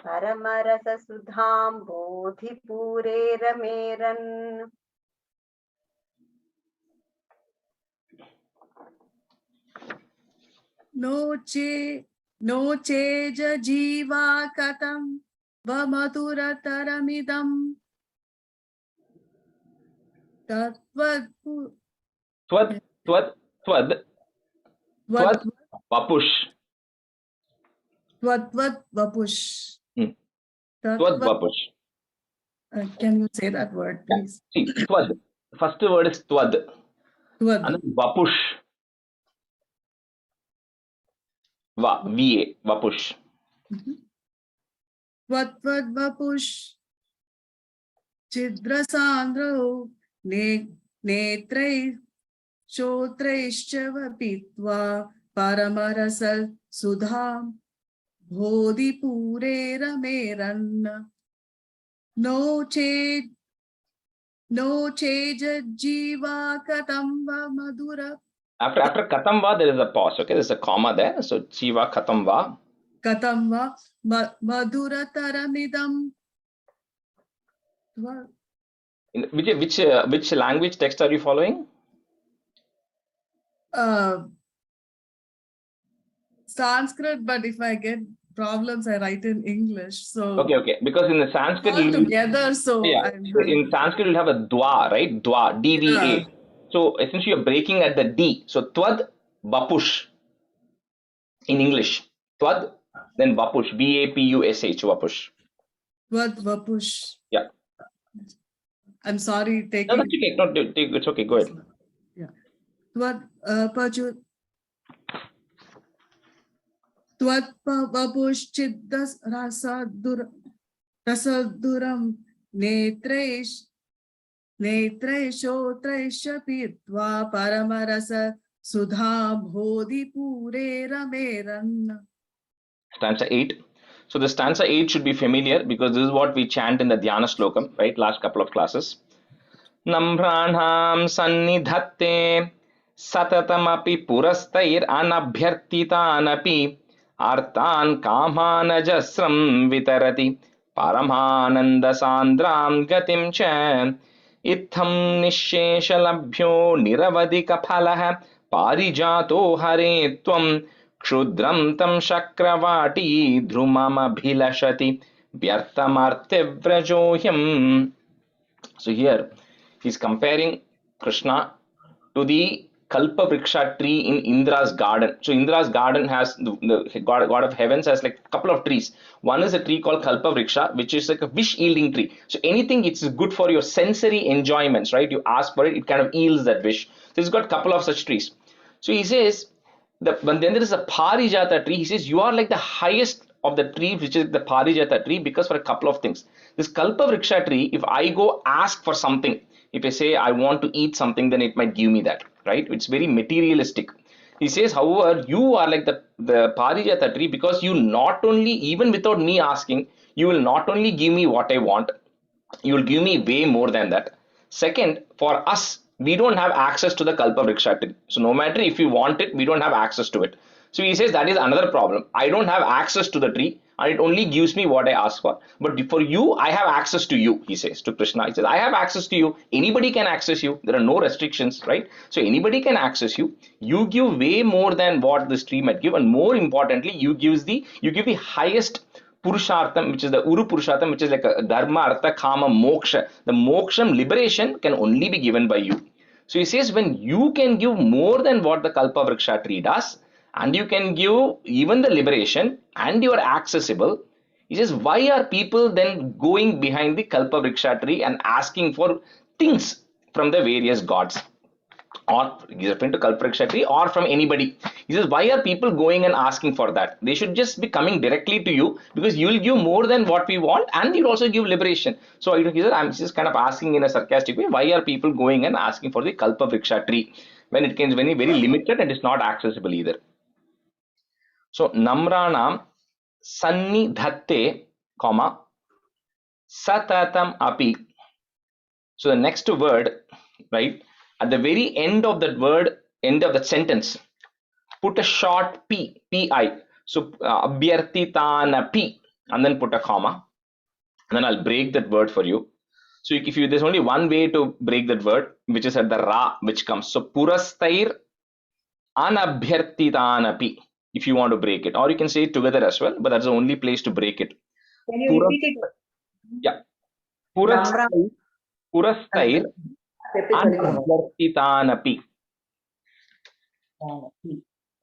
परमरससुधां बोधिपूरे रमेरन्. नो chase जीवा कथं वमधुरतरमिदं Tvad vapush. Vapush. Tvad vapush. Can you say that word, please? See, tvad. First word is tvad. And then vapush. Va, vapush. Tvad vapush. Chidrasandro netrai shotraischa vapitva paramarasa sudham bodhipure rameran. No cheja jiva katamba madhura. After katamba, there is a pause. Okay, there's a comma there. So jiva katamba. Katamba madhura taramidam. In which language text are you following? Sanskrit, but if I get problems, I write in English. So Okay. Because in the Sanskrit, all together. So yeah, in Sanskrit you'll have a dwa, right? Dwa, dva. Yeah. So essentially you're breaking at the d. So tvad vapush in English. Tvad, then vapush, vapush, vapush. Tvad vapush. Yeah. I'm sorry, No, that's okay. No, it's okay. Go ahead. Yeah. Tvad vapush chiddas rasaduram netreshotraisha pitva paramarasa sudha bodhipure rameran. Stanza 8. So the stanza 8 should be familiar because this is what we chant in the Dhyana Slokam, right? Last couple of classes. Nambranham sannidhatte satatamapi purastair anabhyartitanapi artan kamanajasram vitarati paramananda sandram gatim cha itham nisheshalabhyo niravadika phalah parijato hare tvam क्षुद्रं तं शक्रवाटी ध्रुममभिलषति Vyartamarte vrajohyam. So here he's comparing Krishna to the Kalpa Vriksha tree in Indra's garden. So Indra's garden has the god of heavens has like a couple of trees. One is a tree called Kalpa Vriksha, which is like a wish yielding tree. So anything it's good for your sensory enjoyments, right? You ask for it, it kind of yields that wish. So he's got a couple of such trees. So he says when then there is a Parijata tree, he says you are like the highest of the trees, which is the Parijata tree, because for a couple of things. This Kalpa Vriksha tree, if I go ask for something, if I say I want to eat something, then it might give me that, right? It's very materialistic. He says, however, you are like the Parijata tree, because you not only, even without me asking, you will not only give me what I want, you will give me way more than that. Second, for us, we don't have access to the Kalpa Vriksha tree. So no matter if we want it, we don't have access to it. So he says that is another problem. I don't have access to the tree, and it only gives me what I ask for. But for you, I have access to you, he says to Krishna. He says, I have access to you. Anybody can access you. There are no restrictions, right? So anybody can access you. You give way more than what this tree might give. And more importantly, you give the highest Purushartham, which is the Uru Purushartham, which is like a Dharma, Artha, Kama, Moksha. The Moksham, liberation, can only be given by you. So he says, when you can give more than what the Kalpa Vriksha tree does, and you can give even the liberation, and you are accessible, he says, why are people then going behind the Kalpa Vriksha tree and asking for things from the various gods? Or he's referring to Kalpa Vriksha tree or from anybody. He says, why are people going and asking for that? They should just be coming directly to you, because you will give more than what we want, and you'll also give liberation. So he said, I'm just kind of asking in a sarcastic way, why are people going and asking for the Kalpa Vriksha tree when it can be very, very limited and it's not accessible either? So Namranam Sannidhatte, comma, Satatam Api. So the next word, right, at the very end of that word, end of that sentence, put a short p, pi. So abhyartitanapi, and then put a comma, and then I'll break that word for you. So if you, there's only one way to break that word, which is at the ra, which comes. So purastair anabhyartitanapi, if you want to break it, or you can say it together as well, but that's the only place to break it. Can you repeat it? Yeah. Namra. Purastair anabhyartitanapi.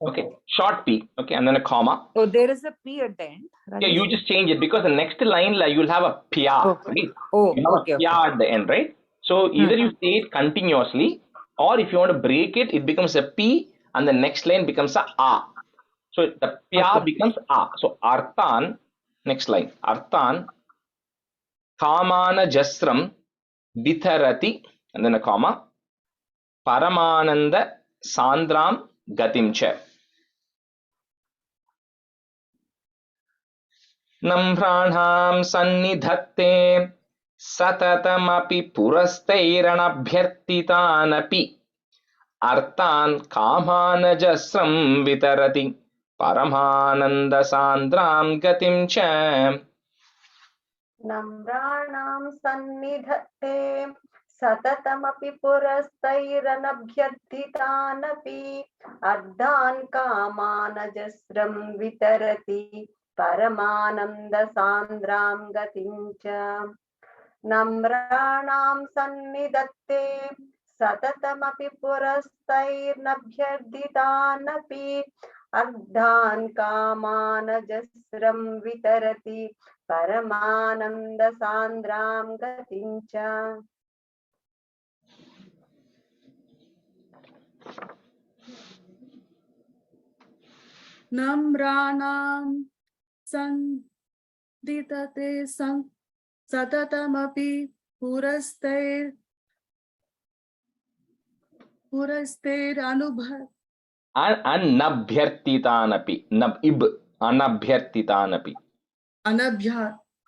Okay, short p, okay, and then a comma. Oh, there is a P at the end. Yeah, you just change it, because the next line you'll have a pya, right? Oh, You have okay, a pya at the end, right? So either you say it continuously, or if you want to break it, it becomes a p, and the next line becomes a a. So the pya becomes a. So arthan, next line, arthan kamana jasram vitharati, and then a comma, paramananda sandram gatimcha. Namranam sannidhatte satatamapi purastairanabhyartitanapi arthan kamanajasram vitarati paramananda sandram gatim cha. Namranam sannidhatte satatamapi purastairanabhyartitanapi ardhan kamanajasram vitarati paramananda sandram gatincha. Namranam sannidhatte satatamapi purastairnabhyartitanapi ardhan kamanajasram vitarati paramananda sandram gatincha. Namranam Sandhitate Satatamapi Purastair Anubha Anabhyartitanapi, nabib, anabhyartitanapi.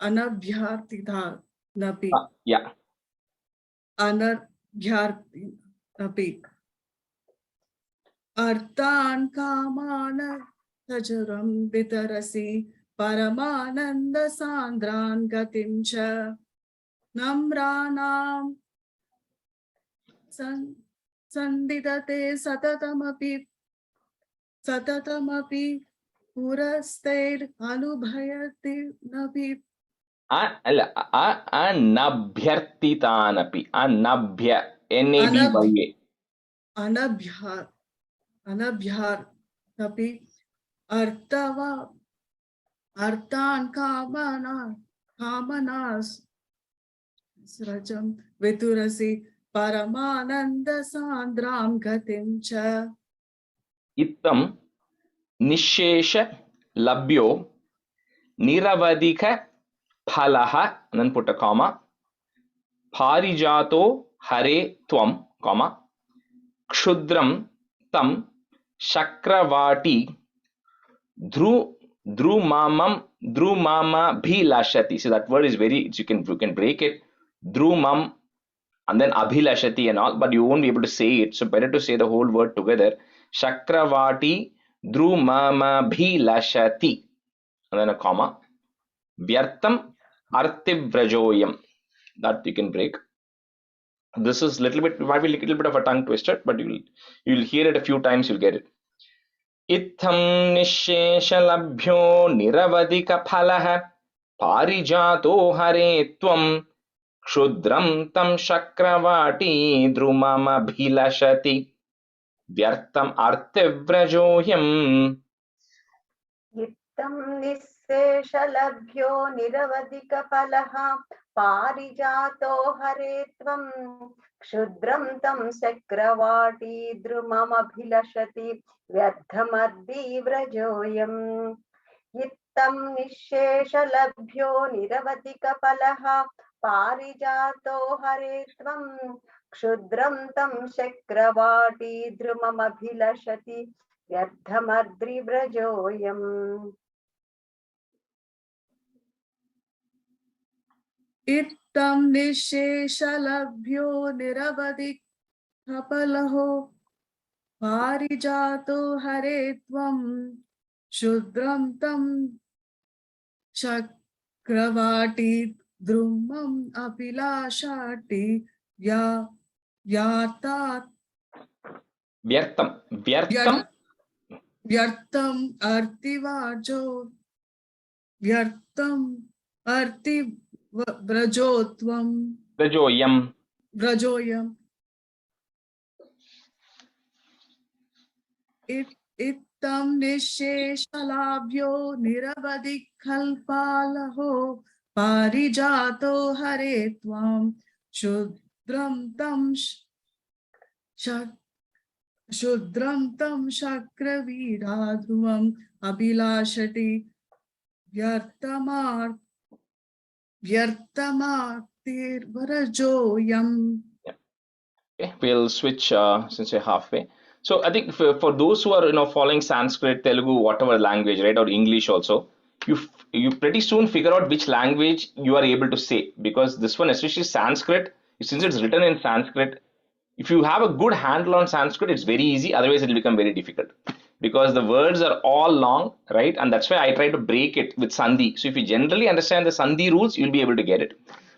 Anabhyartita Napi Yeah. Anabhyartinapi Arthan Kamana Tajaram Vitarasi Paramananda Sandran Gatimcha Namranam Sandidate Satatamapi Purastair Anubhayati Napi anabhyartitanapi. Anabhya. N-A-B-Y-A. Anabhyar. Anabhyar. Tapi. Artava. Artan Kamanas. Srajam. Viturasi. Paramananda Sandram Gatimcha. Ittam nishesha labhyo niravadika phalaha, and then put a comma, parijato hare tvam, comma, kshudram tam shakravati drumama bhilashati. So that word is very, you can break it, drumam and then abhilashati and all, but you won't be able to say it, so better to say the whole word together. Shakravati drumama bhilashati, and then a comma, vyartam artivrajoyam. That you can break. This is little bit, might be a little bit of a tongue twister, but you'll hear it a few times, you'll get it. इत्थं निःशेषलभ्यो निरवधिकफलः पारिजातो हरे त्वं क्षुद्रं तं शक्रवाटी द्रुममभिलषति व्यर्थम् अर्थिव्रजोऽयम्. इत्थं निःशेषलभ्यो निरवधिकफलः पारिजातो हरे त्वं क्षुद्रं तं शक्रवाटी द्रुममभिलषति व्यर्थमद्दिव्रजोऽयम्. इत्थं निःशेषलभ्यो निरवधिकफलः पारिजातो हरे त्वं क्षुद्रं तं शक्रवाटी द्रुममभिलषति व्यर्थमद्रिव्रजोऽयम्. Ittam nisheshalabhyo niravadikapalaho parijato hare tvam shudram tam chakravati drumam apilashati yatat व्यर्थम vyartam artivajo vyartam artivrajotvam व्रजोऽयम्. vrajoyam. Ittam nisheshalabhyo niravadikhalpalaho parijato hare tvam shudram tam shakraviradhruvam abhilashati vyartamartirvarajoyam. Okay, we'll switch since we're halfway. So I think for those who are following Sanskrit, Telugu, whatever language, right, or English also, you pretty soon figure out which language you are able to say, because this one, especially Sanskrit, since it's written in Sanskrit, if you have a good handle on Sanskrit, it's very easy. Otherwise, it'll become very difficult because the words are all long, right? And that's why I try to break it with Sandhi. So if you generally understand the Sandhi rules, you'll be able to get it.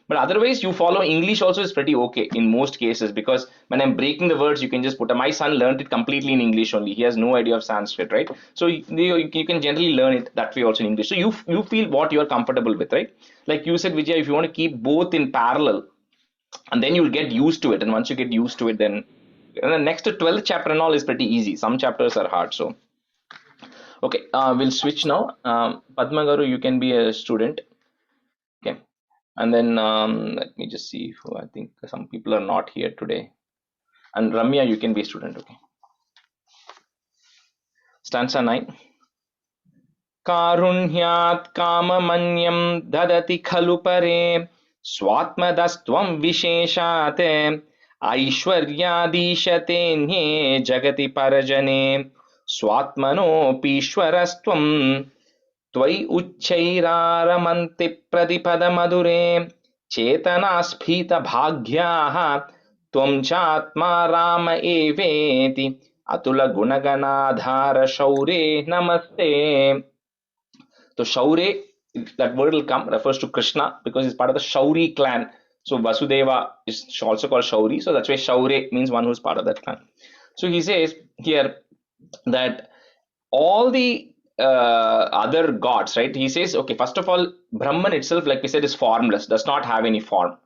But otherwise, you follow English also is pretty okay in most cases, because when I'm breaking the words, you can just put my son learned it completely in English only. He has no idea of Sanskrit, right? So you can generally learn it that way also in English. So you feel what you are comfortable with, right? Like you said, Vijay, if you want to keep both in parallel, and then you'll get used to it. And once you get used to it, then the next 12th chapter and all is pretty easy. Some chapters are hard. So, okay, we'll switch now. Padma Garu, you can be a student. Okay. And then let me just see. I think some people are not here today. And Ramya, you can be a student. Okay. Stanza 9. Karunyat kamamanyam dadati khalu pare swatmadastvam visheshate aishwaryadishatenye jagati parajane swatmanopishwarastvam त्वयि उच्चैरारमन्ति प्रतिपदमधुरे चेतनास्फीतभाग्याः त्वं चात्मा राम एवेति अतुलगुणगणाधार शौरे नमस्ते. So Shaure, that word will come, refers to Krishna because he's part of the Shauri clan. So Vasudeva is also called Shauri. So that's why Shaure means one who's part of that clan. So he says here that all the other gods, right? He says, okay, first of all, Brahman itself, like we said, is formless, does not have any form.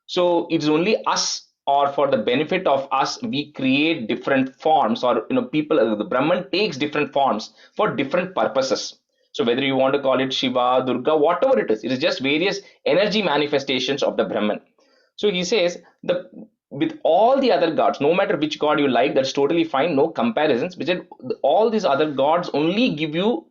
So it's only us, or for the benefit of us, we create different forms, or people. The Brahman takes different forms for different purposes. So whether you want to call it Shiva, Durga, whatever it is just various energy manifestations of the Brahman. So he says the with all the other gods, no matter which god you like, that's totally fine, no comparisons. Because all these other gods only give you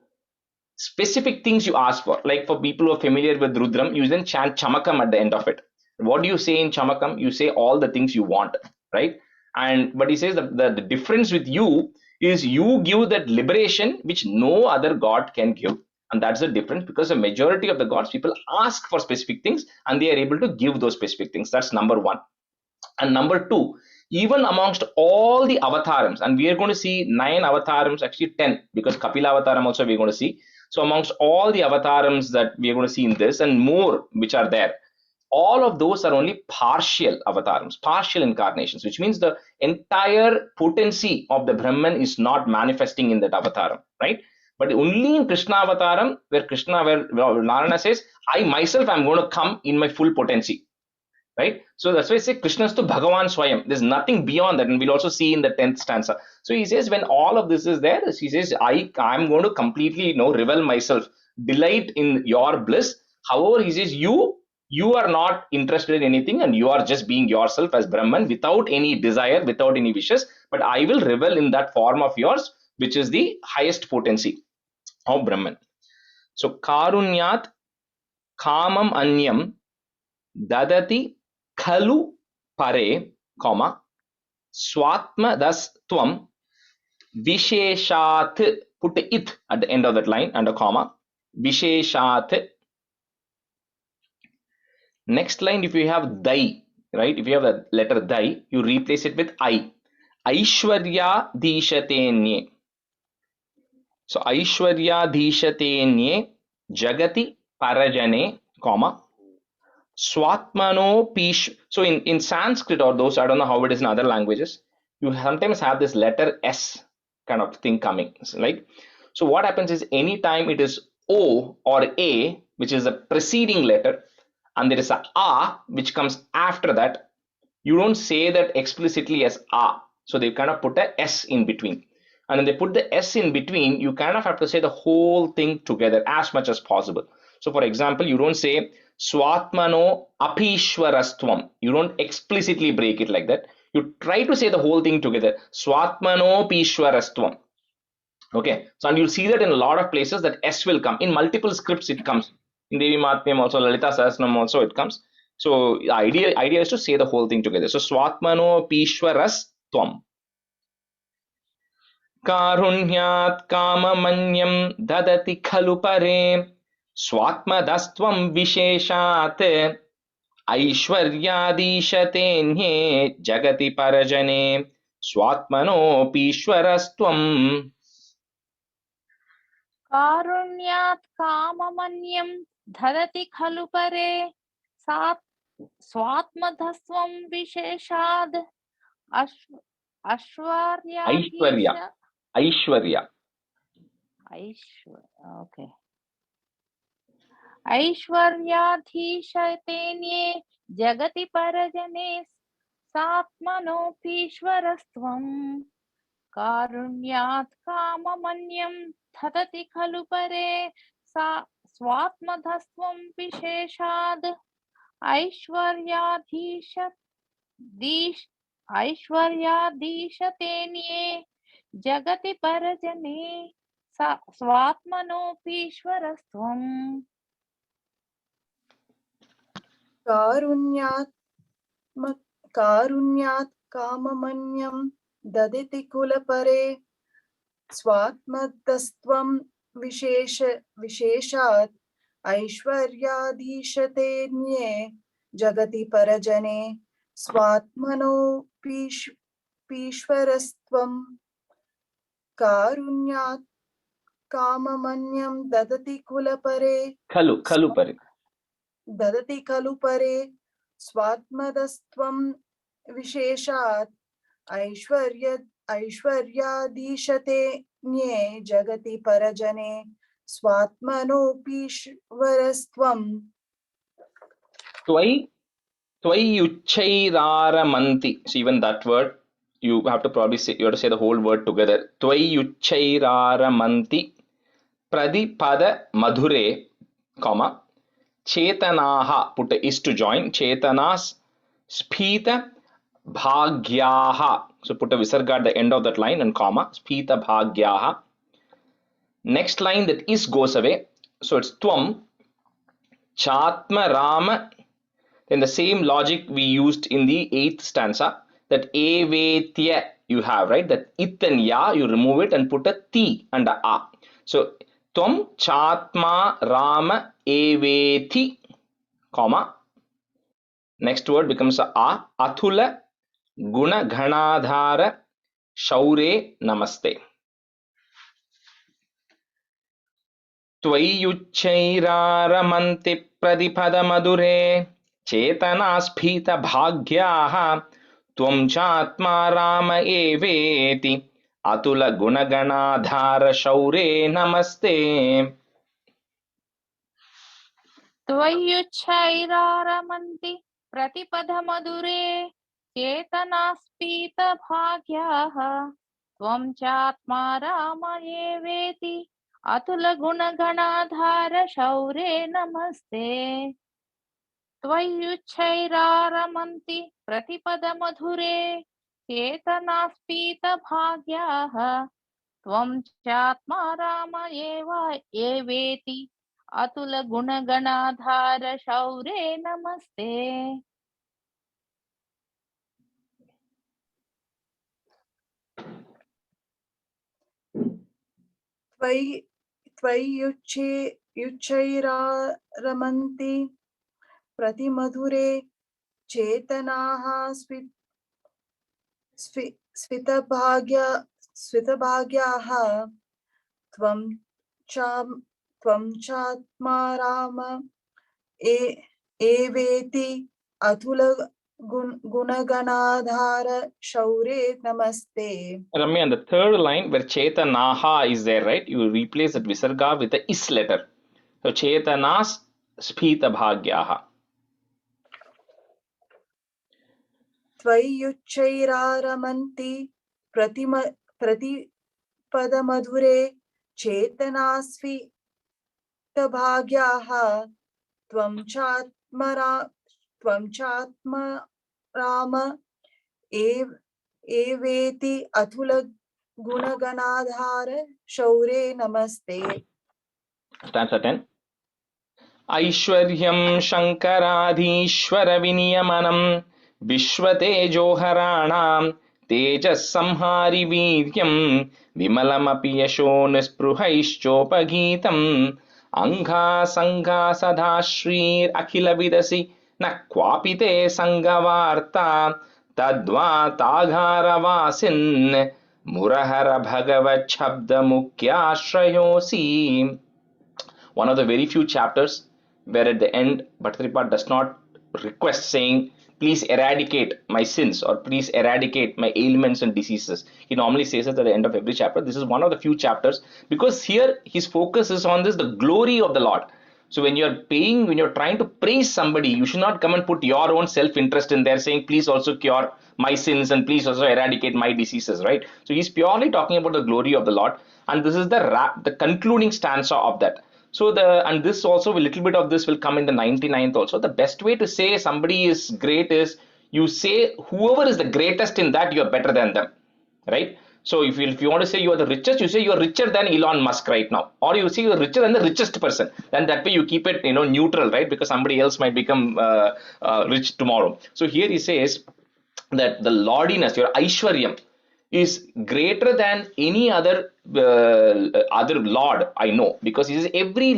specific things you ask for. Like for people who are familiar with Rudram, you then chant Chamakam at the end of it. What do you say in Chamakam? You say all the things you want, right? But he says the difference with you is you give that liberation which no other god can give. And that's the difference, because the majority of the gods, people ask for specific things and they are able to give those specific things. That's number one. And number two, even amongst all the avatarams, and we are going to see 9 avatarams, actually 10, because Kapila avataram also we're going to see. So amongst all the avatarams that we are going to see in this and more which are there, all of those are only partial avatarams, partial incarnations, which means the entire potency of the Brahman is not manifesting in that avataram, right? But only in Krishna avataram, where Narayana says, I myself am going to come in my full potency, right? So that's why I say Krishna is to Bhagavan Swayam. There's nothing beyond that, and we'll also see in the 10th stanza. So he says, when all of this is there, he says, I'm going to completely revel myself, delight in your bliss. However, he says, you are not interested in anything, and you are just being yourself as Brahman without any desire, without any wishes. But I will revel in that form of yours, which is the highest potency of Brahman. So Karunyat Kamam Anyam Dadati Khalu Pare, comma, Swatma Das Tvam Visheshat, put it at the end of that line and a comma, Visheshat. Next line, if you have Dai, right? If you have the letter Dai, you replace it with I. Aishwarya Dishatenye. So Aishwarya Dishatenye Jagati Parajane, comma, Swatmano Pish. So in Sanskrit, or those, I don't know how it is in other languages, you sometimes have this letter S kind of thing coming. So what happens is, anytime it is O or A, which is a preceding letter, and there is a which comes after that, you don't say that explicitly as A. So they kind of put a S in between. And when they put the S in between, you kind of have to say the whole thing together as much as possible. So for example, you don't say Swatmano Apishwarastvam. You don't explicitly break it like that. You try to say the whole thing together. Swatmano Pishwarastvam. Okay. So, and you'll see that in a lot of places that S will come. In multiple scripts it comes. In Devi Matmyam also, Lalita Sahasranam also it comes. So the idea is to say the whole thing together. So Swatmano Pishwarastvam. Karunyat Kamamanyam Dadati Khalu Pare Swatmadastvam Visheshat Aishwaryadishatenye Jagati Parajane Swatmano Pishwarastvam. Karunyat Kamamanyam Dadati Khalu Pare Swatmadhasvam Visheshad Aishwarya. Okay. Aishwaryadhishatenye Jagati Parajane Satmanopishwarastvam Karunyat Kamamanyam Dadati Khalu Pare Swatmadhasvam Visheshad Aishwaryadhishatenye Jagati Parajane Swatmanopishwarastvam. Karunyat Kamamanyam Daditi Kulapare Swatmadastvam Visheshat Aishwaryadhishatenye Jagati Parajane Swatmano Pishwarastvam. Karunyat Kamamanyam Dadati Kulapare Dadati Kalupare Swatmadastvam Visheshat Aishwaryadishate Pradipnye Jagati Parajane Swatmanopishvarastvam. Tvai Tvayuchairaramanti. So even that word, you have to probably say, you have to say the whole word together. Tvayuchairaramanti Pradipada Madhure, comma, Chetanaha, put a is to join, Chetanas Spita Bhagyaha. So put a visarga at the end of that line and comma, Spita Bhagyaha. Next line that is goes away. So it's Tvam Chatma Rama. Then the same logic we used in the 8th stanza, that evetya you have, right? That it and ya, you remove it and put a ti and a a. So tvam chatma rama eveti, comma. Next word becomes a athula guna ghanadhara shaure namaste. Tvayuchairaramanti pradipad madure Chetanaspita bhagyaha Tvam chatma rama eveti Atula gunaganadhara shaure namaste. त्वय्युच्छैरारमन्ति प्रतिपदमधुरे चेतनास्फीतभाग्याः त्वं चात्मा राम एवेति अतुलगुणगणाधार शौरे नमस्ते. त्वय्युच्छैरारमन्ति प्रतिपदमधुरे चेतनास्फीतभाग्याः त्वं चात्मा राम एवेति अतुल गुणगणाधार शौरे नमस्ते. Yuchairamanti Pratimadhure Chetanaha Svitabhagyaha Tvam Chatma Rama Eveti Atula Gunaganadhara Shaure Namaste. Ramya, on the third line where Chetanaha is there, right? You replace that visarga with the is letter. So Chetanas Spita Bhagyaha. Tvayuchairamanti Pratipadamedhure Chetanasvi Tabhagyaha Tvam Chatma Rama Eveti Athula Gunaganadhara Shaure Namaste. Stanza 10. Aishwaryam Shankaradhishwara Vinyamanam Vishwatejoharanam Tejas Samhari Viryam Vimalamapi Yasho Nispruhaishchopagitam Angha Sangha Sadhashrir Akhila Vidasi Nakwapite Sangavarta Tadva Tagharavasin Murahara Bhagavat Shabda Mukyashrayosi. One of the very few chapters where at the end Bhattacharya does not request saying, please eradicate my sins or please eradicate my ailments and diseases. He normally says it at the end of every chapter. This is one of the few chapters because here his focus is on this, the glory of the Lord. So when you're trying to praise somebody, you should not come and put your own self-interest in there saying, please also cure my sins and please also eradicate my diseases, right? So he's purely talking about the glory of the Lord. And this is the concluding stanza of that. So and this also, a little bit of this will come in the 99th also. The best way to say somebody is great is you say whoever is the greatest in that, you're better than them, right? So if you want to say you are the richest, you say you are richer than Elon Musk right now, or you say you are richer than the richest person. Then that way you keep it neutral, right? Because somebody else might become rich tomorrow. So here he says that the lordiness, your Aishwaryam, is greater than any other lord I know, because he says every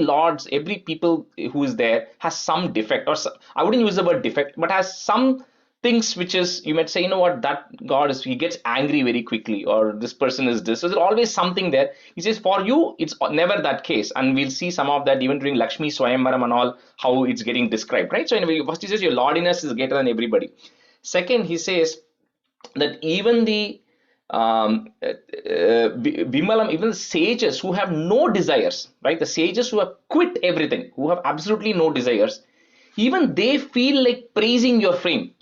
people who is there has some defect, or I wouldn't use the word defect, but has some things which is, you might say, you know what, that god is, he gets angry very quickly, or this person is this. So there's always something there. He says for you it's never that case, and we'll see some of that even during Lakshmi Swayamvaram and all, how it's getting described, right? So anyway, first he says your lordiness is greater than everybody. Second, he says that even the Vimalam, even sages who have no desires, right? The sages who have quit everything, who have absolutely no desires, even they feel like praising your fame.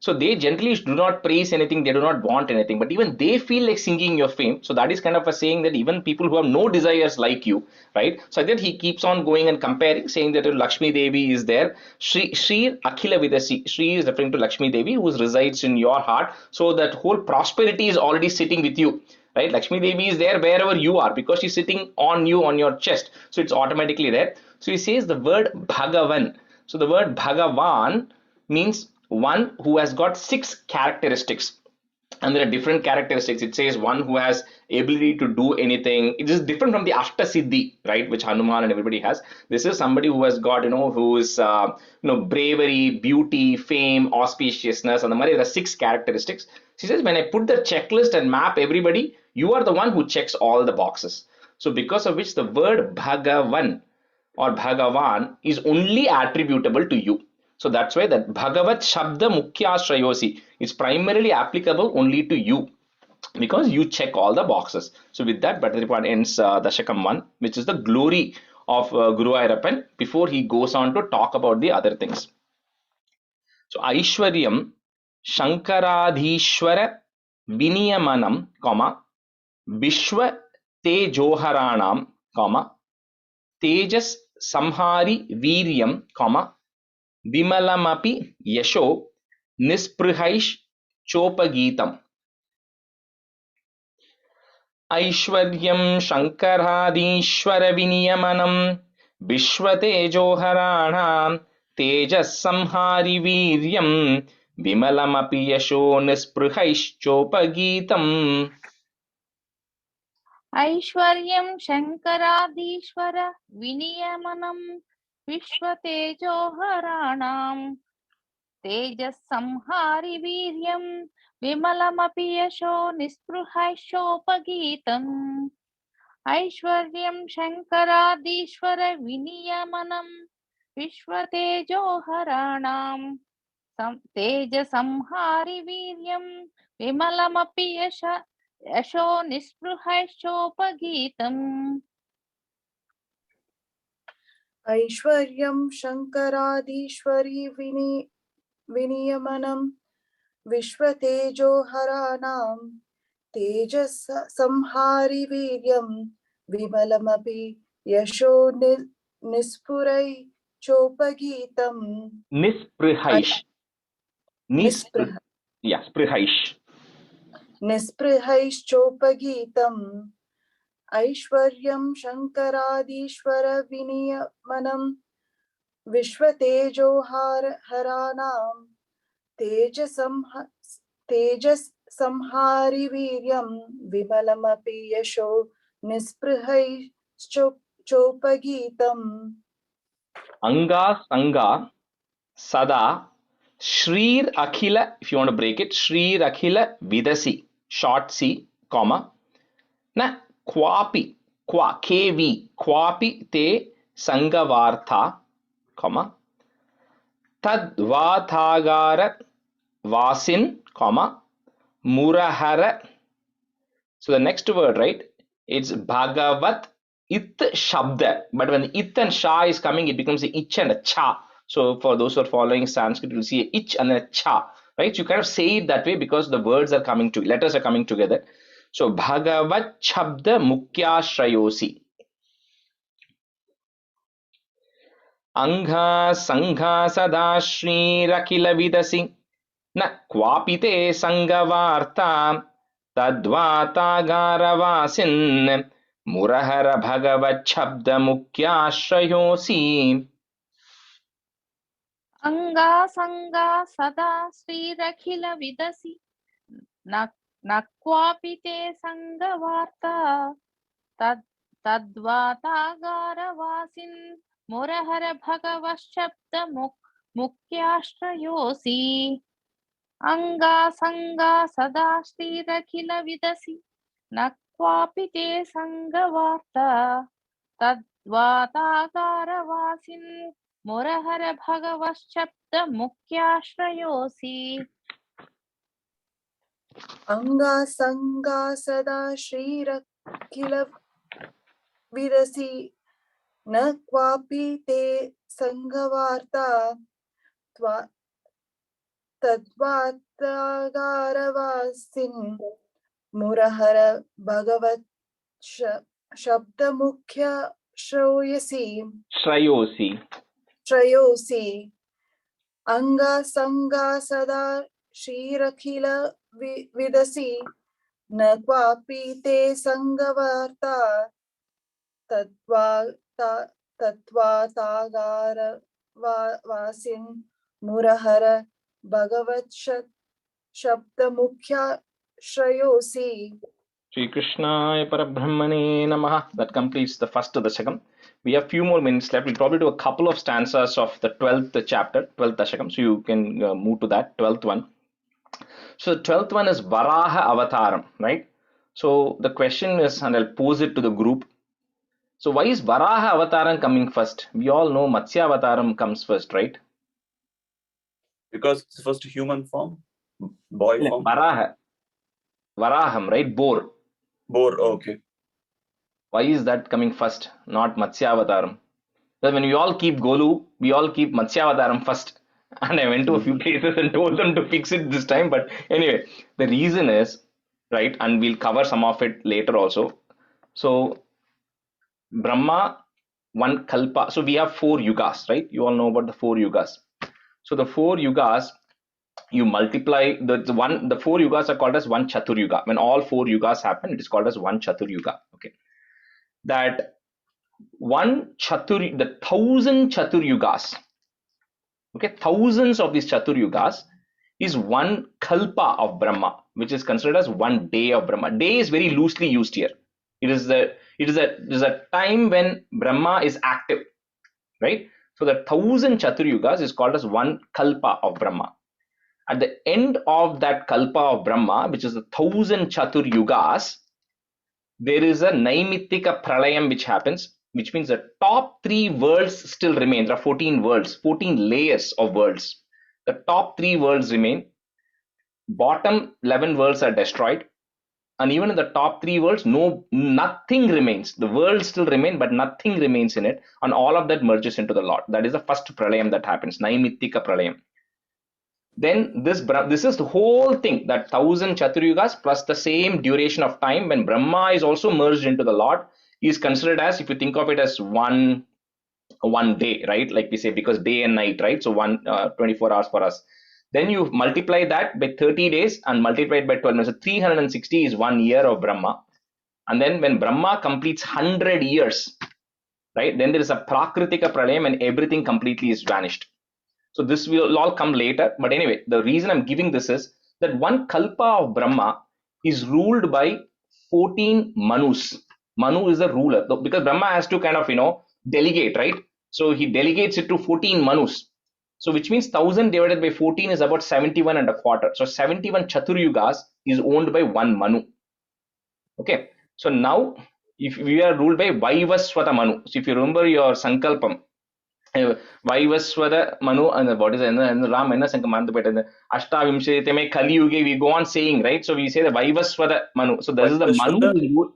So they generally do not praise anything, they do not want anything, but even they feel like singing your fame. So that is kind of a saying that even people who have no desires like you, right? So that he keeps on going and comparing, saying that Lakshmi Devi is there. Shri Akhila Vidasi. Shri is referring to Lakshmi Devi, who resides in your heart. So that whole prosperity is already sitting with you, right? Lakshmi Devi is there wherever you are because she's sitting on you, on your chest. So it's automatically there. So he says the word Bhagavan. So the word Bhagavan means one who has got 6 characteristics, and there are different characteristics. It says one who has ability to do anything. It is different from the Ashta Siddhi, right, which Hanuman and everybody has. This is somebody who has got, who is bravery, beauty, fame, auspiciousness, and there are 6 characteristics. She says when I put the checklist and map everybody, you are the one who checks all the boxes. So because of which the word Bhagavan or Bhagavan is only attributable to you. So that's why that Bhagavat Shabda Mukhya Shrayosi is primarily applicable only to you because you check all the boxes. So with that, Bhattacharya ends Dasakam 1, which is the glory of Guru Ayyappan before he goes on to talk about the other things. So Aishwaryam Shankaradhishwara Viniyamanam, Vishwa Tejoharanam, Tejas Samhari Viryam, Vimalamapi Yasho Nisprihaish Chopageetam. Aishwaryam Shankaradishwara Viniyamanam Vishwatejoharanam Tejas Samhari Viryam Vimalamapi Yasho Nisprihaish Chopageetam. ऐश्वर्यं शङ्कराधीश्वर विनियमनं विश्वतेजोहराणां तेजस्संहारि वीर्यं विमलमपि यशो निःस्पृहशोपगीतम् ऐश्वर्यं शङ्कराधीश्वर विनियमनं विश्वतेजोहराणां तेजसंहारि वीर्यं विमलमपि यशो निःस्पृहशोपगीतम्. ऐश्वर्यं शङ्कराधीश्वरी विनियमनं विश्वतेजोहराणां तेजसंहारि वीर्यं विमलमपि यशो निस्फुरै चोपगीतम्. Nisprihaish. Sprihaish. निस्पृहैश्चोपगीतम् ऐश्वर्यं शङ्कराधीश्वर विनियमनं विश्वतेजोहराणां तेजसंहारि वीर्यं विमलमपि यशो निस्पृहैश्चोपगीतम्. Anga Sanga Sada Shrir Akhila, if you want to break it, Shrir Akhila Vidasi, short C, Na Kwapi, KV, Kwapi Te Sangavartha, Tadvathagara Vasin, Murahara. So the next word, right? It's Bhagavat It Shabda. But when the It and Sha is coming, it becomes a Ich and a Cha. So for those who are following Sanskrit, you'll see a Ich and a Cha. Right? So you kind of say it that way because the words are coming to letters are coming together. So Bhagavat Shabda Mukhya Shrayosi. Angha Sangha Sada Shri Rakila Vidasi Na Kwapite Sangavarta Tadvatagara Murahara Bhagavat Shabda Mukhya Shrayosi. Anga Sanga Sada Srirachila Vidasi Nakwapite Sangavarta Tadvatagara Vasin Murahara Bhagavat Shabda Mukhyaashrayosi. Anga Sanga Sada Srirachila Vidasi Nakwapite Sangavarta Tadvatagara Vasin Murahara Bhagavat Shabda Mukhyaashrayosi. Anga Sanga Sada Shrirakila Vidasi Na Kwapi Te Sangavarta Tva Tadvatagaravastin Murahara Bhagavat Shabda Mukhya Shroyasi Trayosi Anga Sanga Sada Shrirakila Vidasi Na Kwapi Te Sangavarta Tattva Vasin Murahara Bhagavat Shabda Mukhya Shrayosi. Shri Krishnaya Parabrahmane Namaha. That completes the first Dasakam. We have few more minutes left. We'll probably do a couple of stanzas of the 12th chapter, 12th Dasakam. So you can move to that, 12th one. So the 12th one is Varaha Avataram, right? So the question is, and I'll pose it to the group. So why is Varaha Avataram coming first? We all know Matsya Avataram comes first, right? Because it's first human form, boy form. Varaham, right? Boar. Boar, okay. Why is that coming first, not Matsya Avataram? Because when we all keep Golu, we all keep Matsya Avataram first. And I went to a few places and told them to fix it this time. But anyway, the reason is, right, and we'll cover some of it later also. So Brahma, one Kalpa. So we have 4 yugas, right? You all know about the 4 yugas. So the 4 yugas, you multiply the 4 yugas are called as one Chatur Yuga. When all 4 yugas happen, it is called as one Chatur Yuga. Okay. That one Chatur, the 1000 Chatur Yugas, okay, thousands of these Chatur Yugas is one Kalpa of Brahma, which is considered as one day of Brahma. Day is very loosely used here. It is a time when Brahma is active, right? So the 1000 Chatur Yugas is called as one Kalpa of Brahma. At the end of that Kalpa of Brahma, which is the 1000 Chatur Yugas, there is a Naimittika Pralayam which happens, which means the top 3 worlds still remain. There are 14 worlds, 14 layers of worlds. The top 3 worlds remain. Bottom 11 worlds are destroyed. And even in the top 3 worlds, nothing remains. The worlds still remain, but nothing remains in it. And all of that merges into the Lord. That is the first Pralayam that happens, Naimittika Pralayam. Then this is the whole thing, that 1000 Chaturyugas plus the same duration of time when Brahma is also merged into the Lord is considered as, if you think of it as one day, right? Like we say, because day and night, right? So 24 hours for us. Then you multiply that by 30 days and multiply it by 12 months. So 360 is 1 year of Brahma. And then when Brahma completes 100 years, right? Then there is a Prakritika Pralayam and everything completely is vanished. So this will all come later. But anyway, the reason I'm giving this is that one Kalpa of Brahma is ruled by 14 Manus. Manu is the ruler, because Brahma has to kind of, delegate, right? So he delegates it to 14 Manus. So which means 1000 divided by 14 is about 71 and a quarter. So 71 Chaturyugas is owned by one Manu. Okay. So now if we are ruled by Vaivaswata Manu. So if you remember your Sankalpam, Vaivaswata Manu, and what is it? And Ram and Ashtavimshetame Kali Yuge, we go on saying, right? So we say the Vaivaswata Manu. So this is the Manu.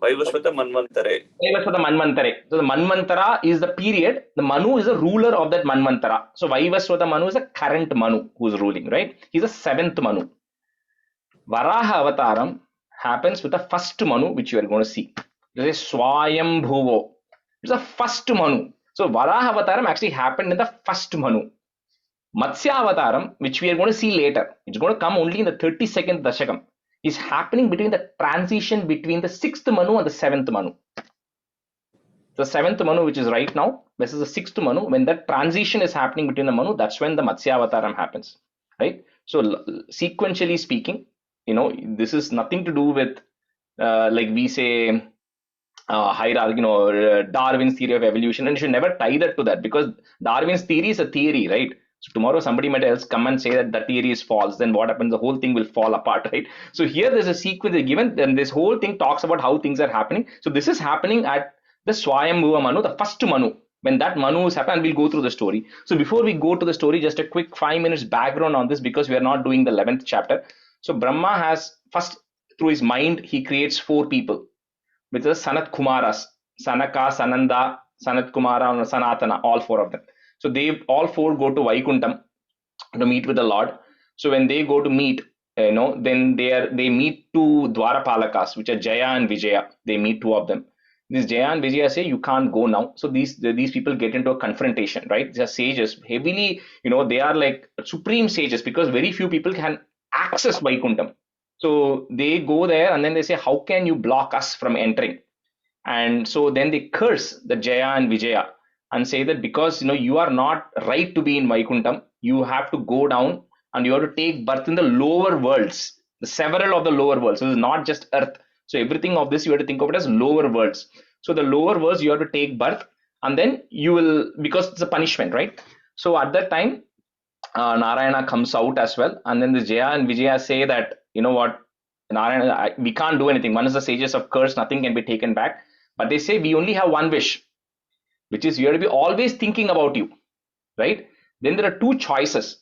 Vaivaswata Manvantare. Vaivaswata Manvantare. So the Manvantara is the period. The Manu is a ruler of that Manvantara. So Vaivaswata Manu is a current Manu who is ruling, right? He's the 7th Manu. Varaha Avataram happens with the first Manu, which you are going to see. This is Swayambhuvo. It's the first Manu. So Varaha Avataram actually happened in the first Manu. Matsya Avataram, which we are going to see later, it's going to come only in the 32nd Dasakam, is happening between the transition between the 6th Manu and the 7th Manu. The 7th Manu, which is right now, this is the 6th Manu. When that transition is happening between the Manu, that's when the Matsya Avataram happens, right? So sequentially speaking, this is nothing to do with, like we say, hierarchy, Darwin's theory of evolution, and you should never tie that to that, because Darwin's theory is a theory, right? So tomorrow somebody might else come and say that the theory is false, then what happens? The whole thing will fall apart, right? So here there's a sequence given, then this whole thing talks about how things are happening. So this is happening at the Swayambhuva Manu, the first Manu. When that Manu is happening, we'll go through the story. So before we go to the story, just a quick 5 minutes background on this, because we are not doing the 11th chapter. So Brahma has first, through his mind, he creates 4 people, which is Sanat Kumaras, Sanaka, Sananda, Sanat Kumara, and Sanatana, all 4 of them. So they all 4 go to Vaikuntham to meet with the Lord. So when they go to meet, then they meet 2 Dwarapalakas, which are Jaya and Vijaya. They meet 2 of them. These Jaya and Vijaya say, you can't go now. So these people get into a confrontation, right? These are sages, heavily, they are like supreme sages, because very few people can access Vaikuntham. So they go there and then they say, how can you block us from entering? And so then they curse the Jaya and Vijaya and say that because you are not right to be in Vaikuntham, you have to go down and you have to take birth in the lower worlds, the several of the lower worlds. So it's not just earth. So everything of this you have to think of it as lower worlds. So the lower worlds you have to take birth, and then you will, because it's a punishment, right? So at that time, Narayana comes out as well, and then the Jaya and Vijaya say that, you know what, Narayana, we can't do anything. One is the sages of curse, nothing can be taken back. But they say we only have one wish, which is you have to be always thinking about you, right? Then there are 2 choices.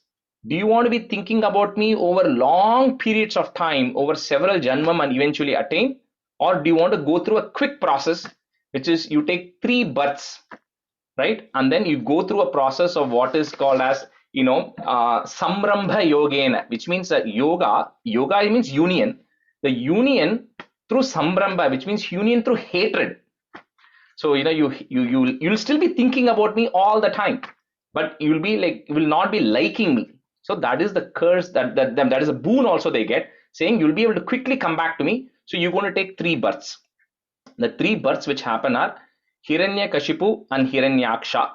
Do you want to be thinking about me over long periods of time, over several janmam and eventually attain? Or do you want to go through a quick process, which is you take 3 births, right? And then you go through a process of what is called as, Samrambha Yogena, which means that yoga means union. The union through Samrambha, which means union through hatred. So you'll still be thinking about me all the time, but you will not be liking me. So that is the curse that is a boon also they get, saying you'll be able to quickly come back to me. So you're going to take 3 births. The 3 births which happen are Hiranyakashipu and Hiranyaksha,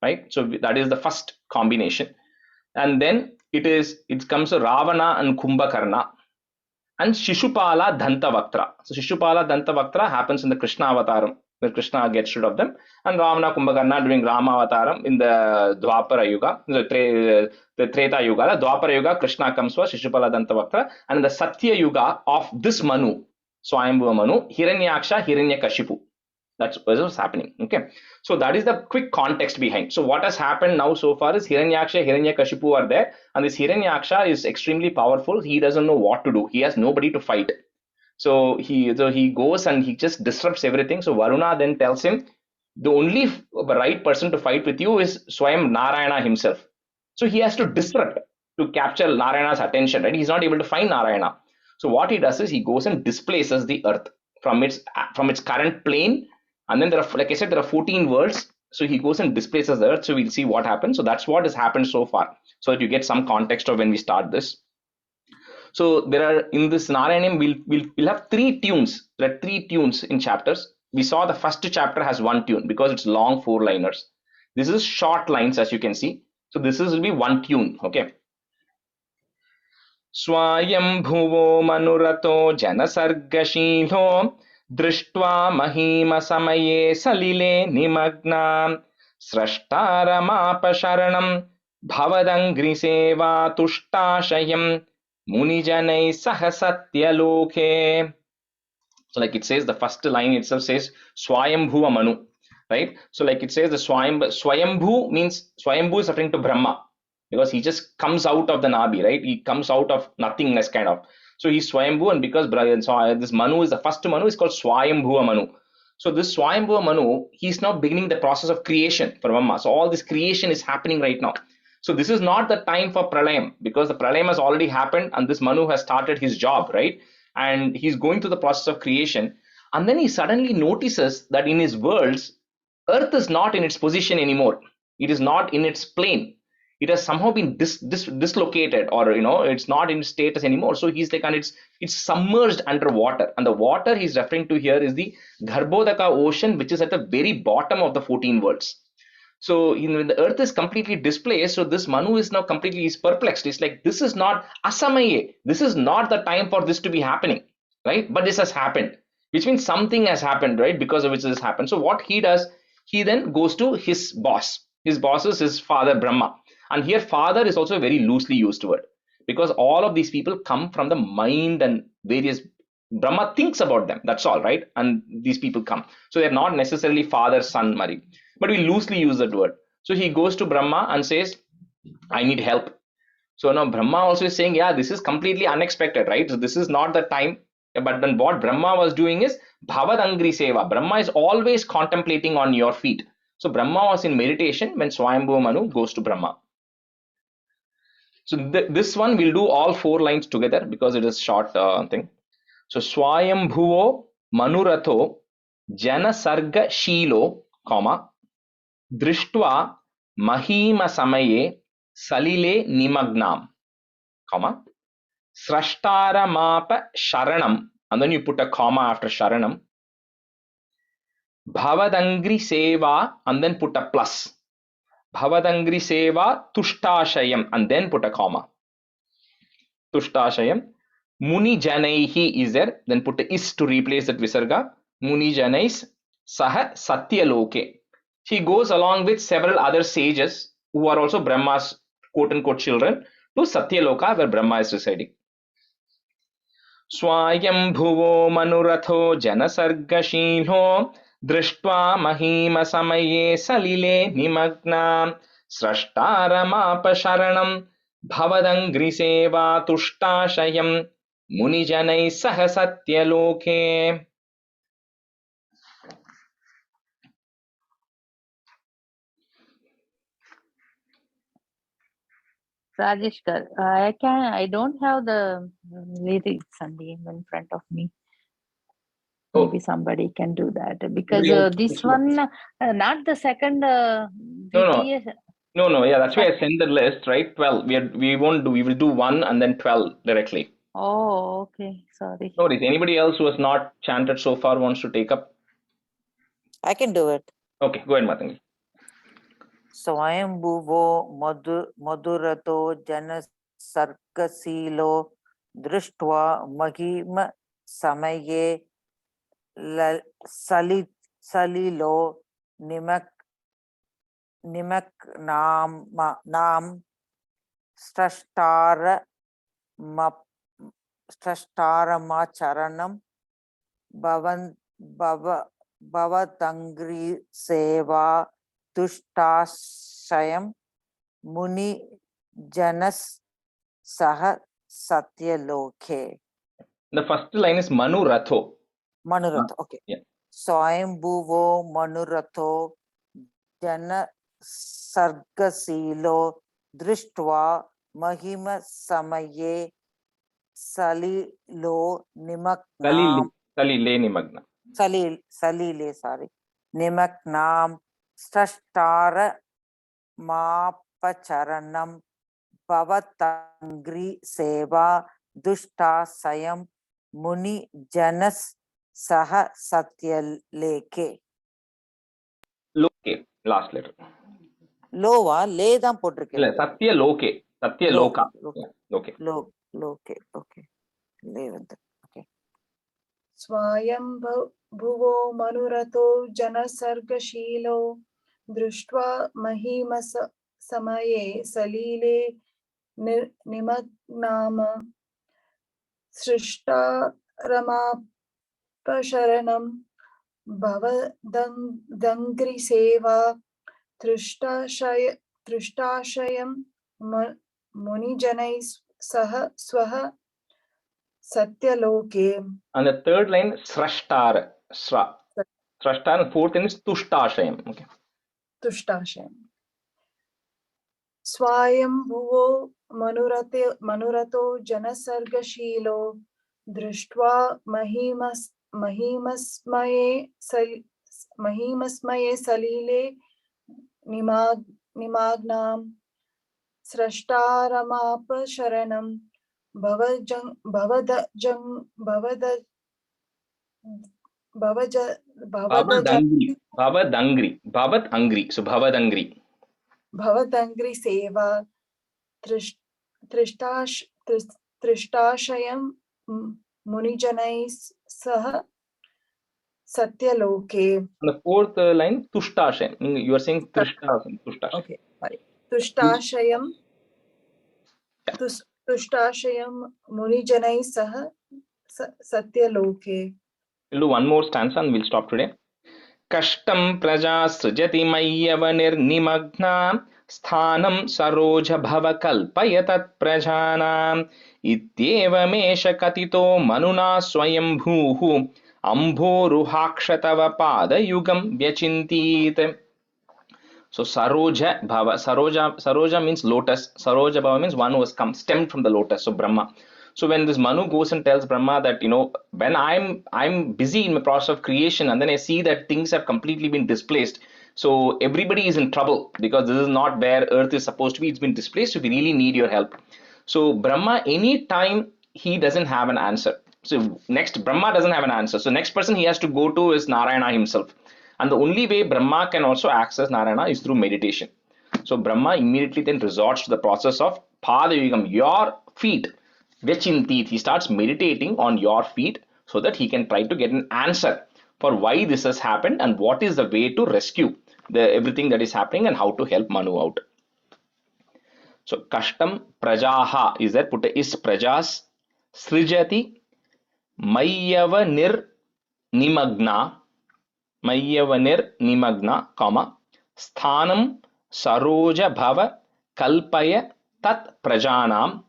right? So that is the first combination. And then it comes to Ravana and Kumbhakarna and Shishupala Dantavaktra. So Shishupala Dantavaktra happens in the Krishna Avataram, where Krishna gets rid of them, and Ravana Kumbhakarna during Rama Avataram in the Dwapara Yuga, the Treta Yuga. The Dwapara Yuga, Krishna comes for Shishupala Dantavaktra, and in the Satya Yuga of this Manu, Swayambhuva Manu, Hiranyaksha, Hiranyakashipu. That's what's happening. Okay, so that is the quick context behind. So what has happened now so far is Hiranyaksha, Hiranyakashipu are there, and this Hiranyaksha is extremely powerful. He doesn't know what to do. He has nobody to fight. So he goes and he just disrupts everything. So Varuna then tells him, the only right person to fight with you is Swayam Narayana himself. So he has to disrupt to capture Narayana's attention, right? He's not able to find Narayana. So what he does is he goes and displaces the earth from its current plane. And then there are, like I said, there are 14 worlds. So he goes and displaces the earth. So we'll see what happens. So that's what has happened so far, so that you get some context of when we start this. So there are, in this Narayanam, we'll have 3 tunes. There are 3 tunes in chapters. We saw the first chapter has 1 tune because it's long 4-liners. This is short lines, as you can see. So this will be 1 tune. Okay. Swayambhuvo manurato janasargashilo दृष्ट्वा महीम समये सलिले निमग्ना स्रष्टारमापशरणं भवदङ्घ्रिसेवा तुष्टाशयं मुनिजनैः सह सत्यलोके. So like it says, the first line itself says Swayambhuva Manu, right? So like it says, the Swayambhu means, Swayambhu is referring to Brahma, because he just comes out of the Nabi, right? He comes out of nothingness kind of. So he's Swayambhu, and because this Manu is the first Manu, is called Swayambhuva Manu. So this Swayambhuva Manu, he's now beginning the process of creation for Brahma. So all this creation is happening right now. So this is not the time for Pralayam, because the Pralayam has already happened and this Manu has started his job, right? And he's going through the process of creation. And then he suddenly notices that in his worlds, Earth is not in its position anymore. It is not in its plane. It has somehow been dislocated, or it's not in status anymore. So he's like, and it's submerged under water, and the water he's referring to here is the Garbhodaka ocean, which is at the very bottom of the 14 worlds. So when the earth is completely displaced, so this Manu is now completely perplexed. It's like, this is not asamaye, this is not the time for this to be happening, right? But this has happened, which means something has happened, right? Because of which this happened. So what he does, he then goes to his boss. His boss is his father Brahma. And here father is also a very loosely used word, because all of these people come from the mind and various, Brahma thinks about them, that's all, right? And these people come. So they're not necessarily father, son, Mari, but we loosely use that word. So he goes to Brahma and says, I need help. So now Brahma also is saying, yeah, this is completely unexpected, right? So this is not the time. But then what Brahma was doing is Bhavad Angri Seva. Brahma is always contemplating on your feet. So Brahma was in meditation when Swayambhu Manu goes to Brahma. So this one we'll do all 4 lines together because it is short thing. So Swayambhuvo Manuratho Jana Sarga Shilo, comma, Drishtva Mahima Samaye Salile Nimagnam, comma, Srashtara Mapa Sharanam, and then you put a comma after Sharanam. Bhavadangri Seva, and then put a plus. Bhavadangri Seva Tushtashayam, and then put a comma. Tushtashayam. Muni Janaihi is there, then put a is to replace that Visarga. Muni Janais Saha Satyaloke. He goes along with several other sages who are also Brahma's quote unquote children to Satyaloka where Brahma is residing. Swayambhuvo Manuratho Janasargashilo Drishtva Mahima Samaye Salile Nimagna Srashtaramapa Sharanam Bhavadangri Seva Tuštashayam Munijanai Saha Satyaloke. Rajesh, I don't have the lyrics in front of me. Maybe somebody can do that because this one, not the second. No, yeah, that's why I send the list, right? 12. We will do 1 and then 12 directly. Oh, okay. Sorry. No, is anybody else who has not chanted so far wants to take up? I can do it. Okay, go ahead, Matangi. Swayambhuvo Madhurato Jana Sarkasilo Drishtva Mahima Samaye Salilo Nimak Nam Strashtara Macharanam Bhavatangri Seva Tuštashayam Muni Janas Saha Satyaloke. The first line is Manuratho. Manuratho, okay. Yeah. Swayambhuvo Manuratho Jana Sargasilo Drishtva Mahima Samaye Salilo Nimaknam. Salile Nimagna. Salile, sorry. Nimaknam Strashtara Mapacharanam Bhavatangri Seva Dushtasayam Muni Janas Saha Satyaleke. Loke, last letter. Lova, le தான் போட்டிருக்கேன். Satyaloke. Satyaloka. Okay. Loke, okay. Le வந்து. Okay. Swayambhuvo Manurato Janasargashilo Drishtva Mahima Samaye Salile Nimagnama Srishta Ramapasharanam Bhavadangri Seva Trishtashyam Munijanai Saha Swaha Satyaloke. And the third line, Srashtara. Srashtara, and fourth line is Tuštashayam. Okay. Tuštashayam. Swayambhuvo Manurato Janasargashilo Drishtva Mahimasmaye Salile Nimagnam Srashtaramapa Sharanam Bhavadangri. So Bhavadangri. Bhavadangri Seva Trishtashayam Munijanai Saha Satyaloke. And the fourth line, Tuštashayam. You are saying Tuštashayam. Okay, sorry. Tuštashayam Munijanai Saha Satyaloke. We'll do one more stanza and we'll stop today. Kashtam praja srijati mayyavanir nimagna स्थानं सरोज भव कल्पय तत् प्रजानाम् इत्येवमेष कथितो मनुना स्वयंभूः अम्भोरुहाक्ष तव पादयुगं व्यचिन्तीत्. So Saroja Bhava, Saroja means lotus. Saroja Bhava means one who has come stemmed from the lotus. So Brahma. So when this Manu goes and tells Brahma that, when I'm busy in the process of creation, and then I see that things have completely been displaced. So everybody is in trouble because this is not where Earth is supposed to be. It's been displaced. So we really need your help. So Brahma, any time he doesn't have an answer. So next Brahma doesn't have an answer. So next person he has to go to is Narayana himself. And the only way Brahma can also access Narayana is through meditation. So Brahma immediately then resorts to the process of Padayugam, your feet. Vechintit, he starts meditating on your feet so that he can try to get an answer for why this has happened and what is the way to rescue everything that is happening and how to help Manu out. So Kashtam Prajaha is there, put is Prajas Srijati Mayava Nir Nimagna Mayyavanir Nimagna, comma, Sthanam Saroja Bhava Kalpaya Tat Prajanam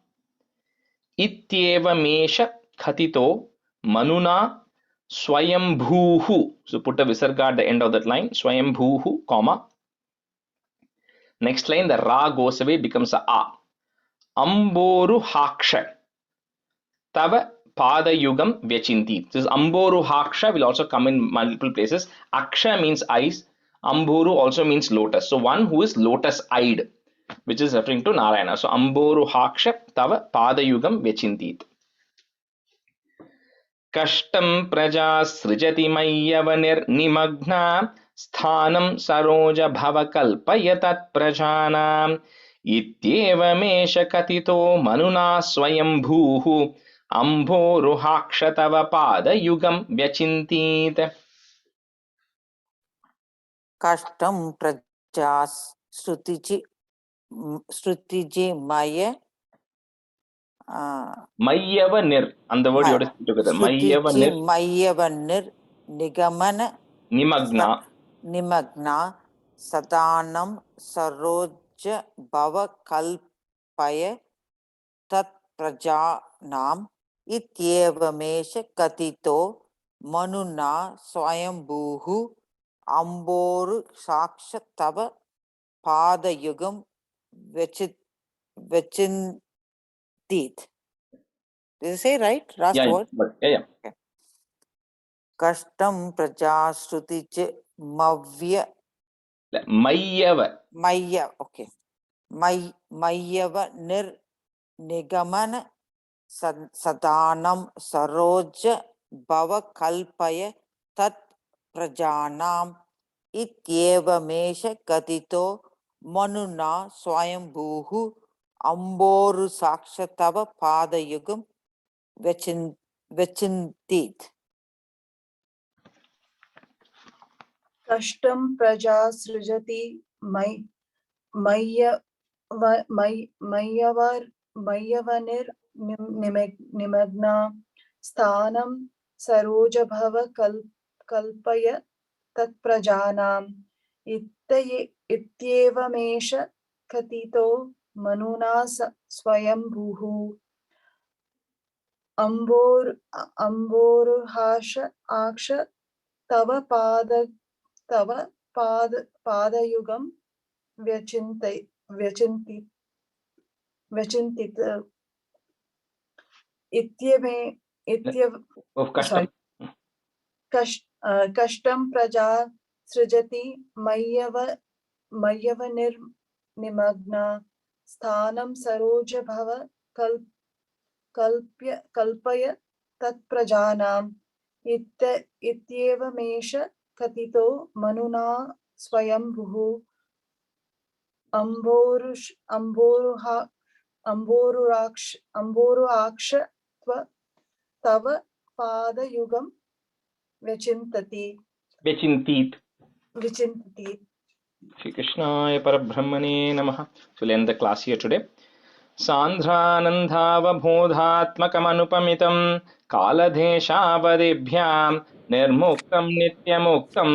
Ityeva Mesha Khatito Manuna Swayambhuhu. So put a visarga at the end of that line, Swayambhuhu, comma. Next line, the Ra goes away, becomes a A. Amboru Haksha Tava Padayugam Vyachinti. This Amboru Haksha will also come in multiple places. Aksha means eyes. Amboru also means lotus. So one who is lotus eyed, which is referring to Narayana. So Amboru Haksha Tava Padayugam Vyachinti. Kashtam Praja Srijati Mayyavanir Nimagna Sthanam Saroja Bhavakalpayatat Prajanam Ityevamesha Katito Manuna Swayambhuhu Ambhoruhaksha Tava Padayugam Vyachintit. Kashtam prajas Shrutiji Maya Mayyavanir, and the word you have to speak together. Shrutiji Mayyavanir Mayavanir Nigamana Nimagna Nimagna Sadanam Saroja Bhava Kalpaya Tat Prajanam Ityevamesha Katito Manuna Swayambhuhu Amboru Saksha Tava Padayugam Vechintit. Did you say right? Last word? Yeah. Okay. Kashtam Prajashruti Mavya Mayyava. Maya. Okay. Mayava Nir Nigamana Sadanam Saroja Bhava Kalpaya Tat Prajanam Ityeva Mesha Katito Manuna Swayambhuhu Amboru Sakshatava Padayugam Vechintit. Kashtam praja srijati mayyavanir nimagna sthanam saroja bhava kalpaya tat prajanam ityevamesha katito manuna swayambhuhu amboruhasha aksha tava padayugam vyachintit Of Kashtam. Kashtam praja srijati mayyavanir nimagna sthanam saroja bhava kalpaya tat prajanam ityevamesha katito manuna swayambhuhu amboruaksha tava padayugam vyachintati. Shri Krishnaya Parabrahmane Namaha. So we'll end the class here today. Sandhranandhavabodhatmakamanupamitam kaladeshavadebhyam nirmuktam nityamuktam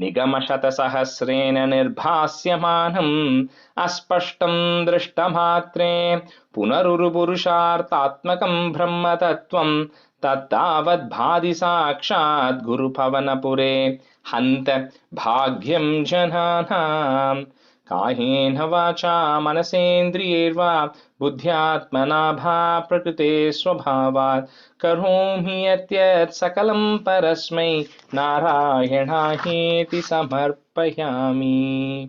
निगमशतसहस्रेण निर्भास्यमानम् अस्पष्टं दृष्टमात्रे पुनरुरुपुरुषार्थात्मकं ब्रह्मतत्त्वं तत्तावद्भाति साक्षात् गुरुभवनपुरे हन्त भाग्यं जनानाम् कायेन वाचा मनसेन्द्रियैर्वा बुद्ध्यात्मना भा प्रकृते स्वभावात् करोमि यत् सकलं परस्मै नारायणायेति समर्पयामि।